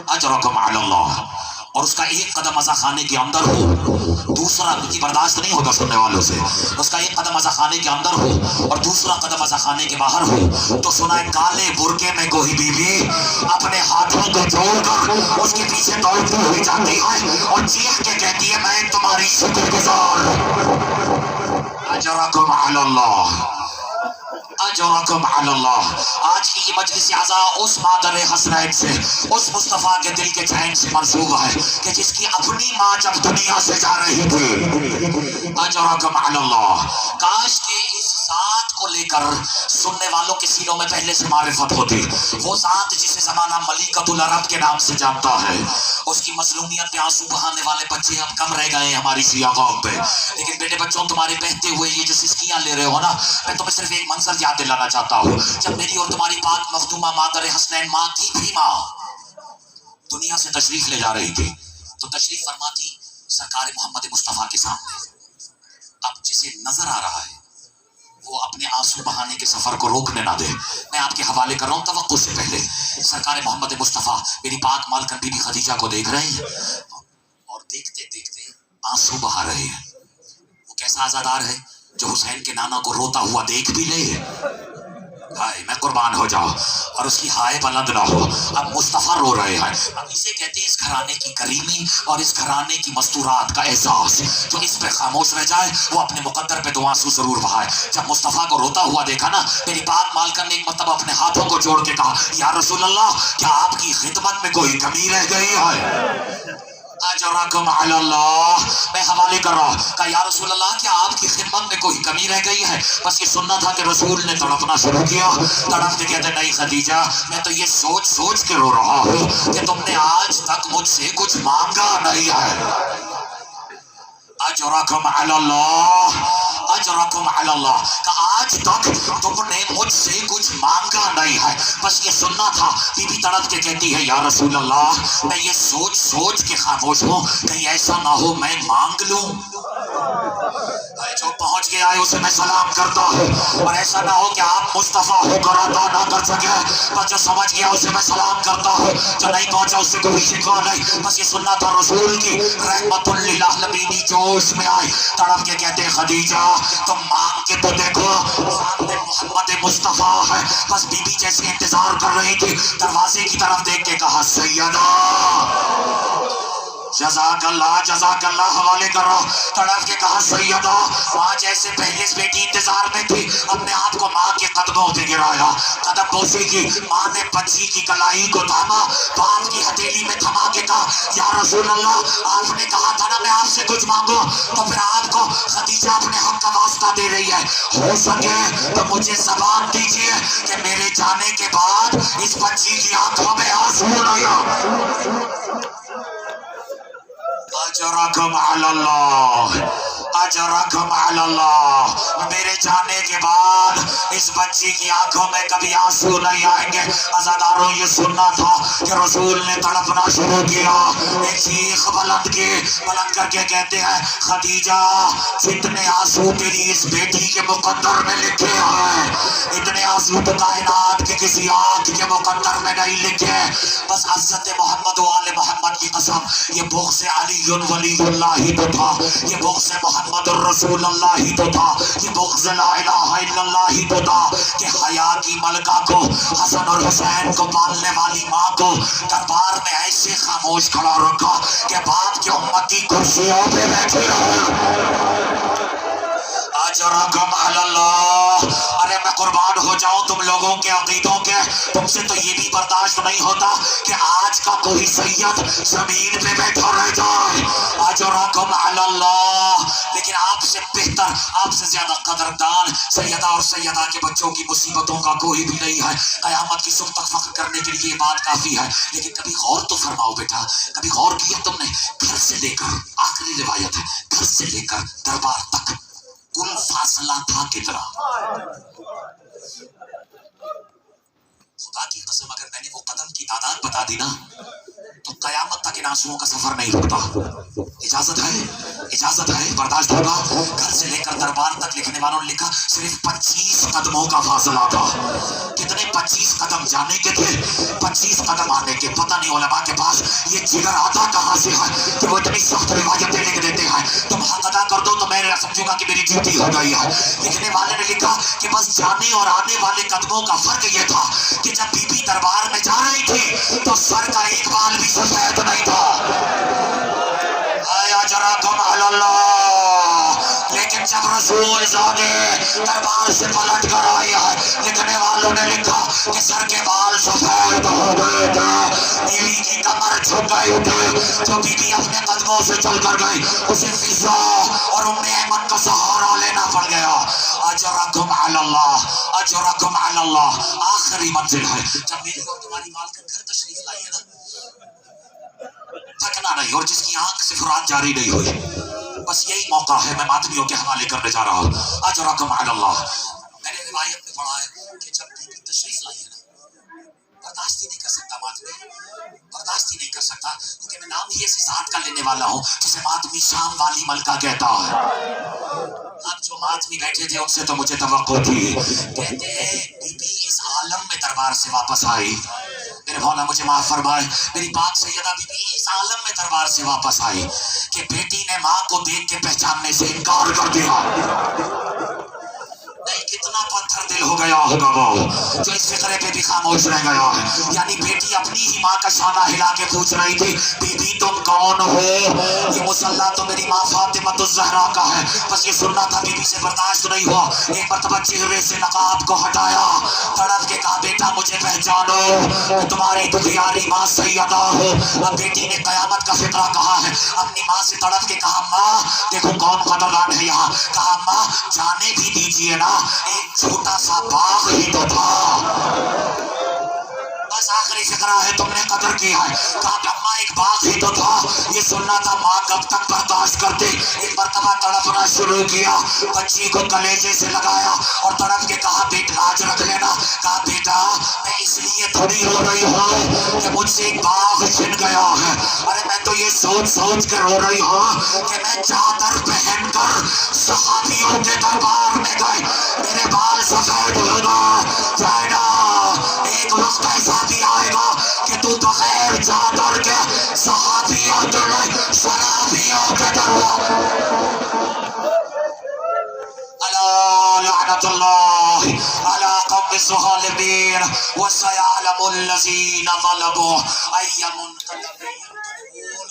अजरकुम अल्लाह, اور اس کا ایک قدم ازا خانے کے اندر ہو، دوسرا کی برداشت نہیں ہوگا سننے والوں سے، اس کا ایک قدم ازا خانے کے اندر ہو اور دوسرا قدم ازا خانے کے باہر ہو، تو سنا ہے کالے برقعے میں کوئی بیوی اپنے ہاتھوں کو جوڑ کر اس کے پیچھے دوڑتی ہوئی جاتی ہے اور چیخ کے کہتی ہے میں تمہاری شکر گزار ہوں۔ اجرکم علی اللہ، اجرکم علی اللہ۔ آج کی یہ مجلس اعزا اس مادر حسنین سے، اس مصطفیٰ کے دل کے چین سے منسوب ہے کہ جس کی اپنی ماں جب دنیا سے جا رہی تھی۔ اجرکم علی اللہ۔ کاش کہ اس ذات کو لے کر سننے والوں کے سینوں میں پہلے سے معرفت ہوتی، وہ ذات جسے زمانہ ملیکۃ العرب کے نام سے جانتا ہے۔ اس کی مظلومیت پہ آنسو بہانے والے بچے اب کم رہ گئے ہیں ہماری سیاہ قوم پہ، لیکن بیٹے بچوں تمہارے بہتے ہوئے یہ جو سسکیاں لے رہے ہو نا، میں تمہیں صرف ایک منظر یاد دلانا چاہتا ہوں۔ جب میری اور تمہاری پاک مخدومہ مادر حسنین، ماں کی بھی ماں، دنیا سے تشریف لے جا رہی تھی تو تشریف فرما تھی سرکار محمد مصطفیٰ کے سامنے۔ اب جسے نظر آ رہا ہے وہ اپنے آنسو بہانے کے سفر کو روکنے نہ دے۔ میں آپ کے حوالے کر رہا ہوں توقع سے پہلے سرکار محمد مصطفیٰ میری پاک مالکن بی بی خدیجہ کو دیکھ رہے ہیں اور دیکھتے دیکھتے آنسو بہا رہے ہیں۔ وہ کیسا عزادار ہے جو حسین کے نانا کو روتا ہوا دیکھ بھی لے، ہائے میں قربان ہو جاؤ، اور اس کی ہائے بلند نہ ہو۔ اب مصطفیٰ رو رہے ہیں، اب اسے کہتے ہیں اس گھرانے کی کریمی اور اس گھرانے کی مستورات کا احساس، جو اس پہ خاموش رہ جائے وہ اپنے مقدر پہ دو آنسو ضرور بہائے۔ جب مصطفیٰ کو روتا ہوا دیکھا نا، میری پاک مالکن نے ایک مرتبہ اپنے ہاتھوں کو جوڑ کے کہا یا رسول اللہ، کیا آپ کی خدمت میں کوئی کمی رہ گئی ہے؟ اجرکم علی اللہ۔ میں حوالے کر رہا ہوں، کہا یا رسول اللہ کیا آپ کی خدمت میں کوئی کمی رہ گئی ہے؟ بس یہ سننا تھا کہ رسول نے تڑپنا شروع کیا، تڑپ کے کہتے نہیں خدیجہ، میں تو یہ سوچ سوچ کے رو رہا ہوں کہ تم نے آج تک مجھ سے کچھ مانگا نہیں ہے۔ اجرکم علی اللہ، اجرکم علی اللہ، کہ آج تک تم نے مجھ سے کچھ مانگا نہیں ہے، بس یہ سننا تھا۔ بی بی تڑپ کے کہتی ہے یا رسول اللہ، میں یہ سوچ سوچ کے خاموش ہوں، کہیں ایسا نہ ہو میں مانگ لوں۔ جو پہنچ گیا ہے اسے میں سلام کرتا ہوں، اور ایسا نہ ہو کہ آپ مصطفیٰ ہو کر عطا نہ کر سکے، بس جو سمجھ گیا اسے میں سلام کرتا ہوں، جو نہیں پہنچا اس سے کوئی شکوہ نہیں۔ بس یہ سننا تھا رسول کی رحمت للعالمین جوش میں آئی، تڑپ کے کہتے ہیں خدیجہ تم مانگ کے تو دیکھو، سامنے محمد مصطفیٰ ہے۔ بس بی بی جیسے انتظار کر رہی تھی، دروازے کی طرف دیکھ کے کہا سیدہ جزاک اللہ، حوالے کر رہا ہوں، تڑپ کے کہا سیدہ۔ ماں جیسے پہلے بیٹی انتظار میں تھی، اپنے آپ کو ماں کے قدموں پہ گرایا، قدم بوسی کی، ماں نے بچی کی کلائی کو تھاما، باپ کی ہتھیلی میں تھما کے کہا یا رسول اللہ، آپ نے کہا تھا نا میں آپ سے کچھ مانگو، تو پھر آپ کو خدیجہ اپنے حق کا واسطہ دے رہی ہے، ہو سکے تو مجھے زبان دیجیے کہ میرے جانے کے بعد اس بچی کی آنکھوں میں آنسو نہ آئے۔ اجرکم علی اللہ، اجرکم علی اللہ، میرے جانے کے بعد اس بچی کی آنکھوں میں کبھی آنسو نہیں آئیں گے۔ عزاداروں یہ سننا تھا کہ رسول نے تڑپنا شروع کیا، ایک چیخ بلند کر کے کہتے ہیں خدیجہ جتنے آنسو تیری اس بیٹی کے مقدر میں لکھے ہیں، اتنے آنسو تو کائنات کے کسی آنکھ کے مقدر میں نہیں لکھے۔ بس عزت محمد و آل محمد کی قسم، یہ بغض علی ولی اللہ ہی تو تھا، یہ بغض محمد الرسول اللہ ہی تو تھا، یہ بغض لا الہ الا اللہ ہی تو تھا کہ حیا کی ملکہ کو، حسن اور حسین کو پالنے والی ماں کو دربار میں ایسے خاموش کھڑا رکھا کہ باپ کے امتی کرسیوں پہ بیٹھے رہے۔ اجرکم علی اللہ۔ ارے میں قربان ہو جاؤں تم لوگوں کے عقیدوں کے، تم سے تو یہ بھی برداشت نہیں ہوتا کہ آج کا کوئی سید زمین پہ بیٹھا رہ جائے۔ اجرکم علی اللہ۔ لیکن آپ سے بہتر، آپ سے زیادہ قدردان سیدہ اور سیدہ کے بچوں کی مصیبتوں کا کوئی بھی نہیں ہے۔ قیامت کی صبح تک فخر کرنے کے لیے یہ بات کافی ہے، لیکن کبھی غور تو فرماؤ بیٹا، کبھی غور کیا تم نے گھر سے لے کر، آخری روایت ہے، گھر سے لے کر دربار تک کل فاصلہ تھا کتنا؟ خدا کی قسم اگر میں نے وہ قدم کی تعداد بتا دی نا تو قیامت تک ان آنسوؤں کا سفر نہیں رکتا۔ اجازت ہے؟ इजाजत है, बर्दाश्त होगा। घर से लेकर दरबार तक लिखने वालों ने लिखा सिर्फ 25 कदमों का फासला था। कितने 25 कदम जाने के थे, 25 कदम आने के। पता नहीं उलमा के पास ये जिगर आता कहाँ से है कि वो इतनी सख्त रिवायतें लिख देते हैं। तुम हक अदा कर दो तो मैं समझूंगा कि मेरी ड्यूटी हो गई है। लिखने वाले ने लिखा कि बस जाने और आने वाले कदमों का फर्क ये था कि जब बीबी दरबार में जा रही थी तो सर का एक बाल भी सफेद नहीं था। आया जरा कमाल अल्लाह। लेकिन जब रसूल ज़ादे दरबार से पलट कर आई है, लिखने वालों ने लिखा कि सर के बाल सफेद हो गए थे, बीवी की कमर झुक गई थी। जो बीवी अपने कदमों से चल कर गई उसे फिजा और उम्मे ऐमन का सहारा लेना पड़ गया। अजरकुम अल्लाह, अजरकुम अल्लाह। आखिरी मंजिल है। जब मेरी और तुम्हारी मालकिन घर तशरीफ लाई है ना, थकना नहीं और जिसकी आंख से फुरान जारी नहीं हुई, बस यही मौका है। मैं मातमियों के हवाले करने जा रहा हूँ। अजरकुम अल्लाह। मैंने रिवायत में पढ़ा है कि जब बीबी तशरीफ लाई है ना, बर्दाश्त ही नहीं कर सकता मातमी, बर्दाश्त ही नहीं कर सकता, क्योंकि मैं नाम ही ऐसी जात का लेने वाला हूँ जिसे मातमी शाम वाली मलका कहता है। अब जो मातमी बैठे थे उनसे तो मुझे तवक्को थी। कहते हैं बीबी इस आलम में दरबार से वापस आई। मेरे मौला मुझे माफ फरमाए, मेरी पाक सैयदा बीबी इस आलम में दरबार से वापस आई कि बेटी ने माँ को देख के पहचानने से इनकार कर दिया। नहीं, कितना पत्थर दिल हो गया होगा वो जो इस फिक्रे पे भी खामोश रह गया है। यानी बेटी अपनी ही माँ का शाना हिला के पूछ रही थी, बीबी तुम कौन हो? ये मुसल्ला तो मेरी माँ फातिमातुज़ ज़हरा का है। बस ये सुनना था, बीबी से बर्दाश्त नहीं हुआ। एक मरतबा चेहरे से नकाब को हटाया, तड़प के कहा बेटा मुझे पहचानो, मैं तुम्हारी दुखियारी माँ सैयदा हो। अब बेटी ने कयामत का फिक्रा कहा है। अपनी माँ से तड़प के कहा माँ देखो कौन कदरदान है यहाँ। कहा माँ जाने भी दीजिए ना, एक छोटा सा बाग ही तो था, बस आखिरी फिक्रा है, तुमने कदर किया है। कहा अम्मा एक बाग ही तो था। ये सुनना था माँ कब तक बर्दाश्त करते। एक मरतबा तड़पना शुरू किया, बच्ची को कलेजे से लगाया और तड़प के कहा बेटा लाज रख लेना। कहा बेटा मैं इसलिए थोड़ी रो रही हूँ कि मुझसे एक बाग छिन गया है। अरे मैं तो ये सोच सोच कर रो रही हूँ कि मैं चादर पहनकर सहाबियों के दरबार में गए, मेरे बाल सफेद होगा जाएगा। एक वक्त ऐसा भी आएगा कि तू बगैर चादर के सहाबियों के लिए शराबियों के दरबार। अला लअनतुल्लाह अला कौमिज़ ज़ालिमीन व सयअलमुल लज़ीना ज़लमू अय्य मुनक़लबिन यन्क़लिबून।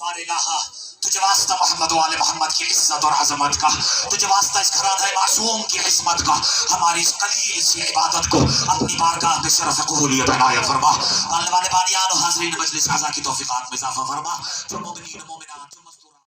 बारिलाहा तुझे वास्ता मोहम्मद वाले मोहम्मद की इज्जत और अजमत का, तुझे वास्ता इस घराने मासूम की इस्मत का, हमारी इस कलील सी इबादत को अपनी बारगाह में शरफ कबूलियत इनायत फरमा। आने वाले बानियान और हाज़रीन मजलिस आज़ा की तौफीक़ात में इज़ाफ़ा फरमा। जो मोमिनीन मोमिनात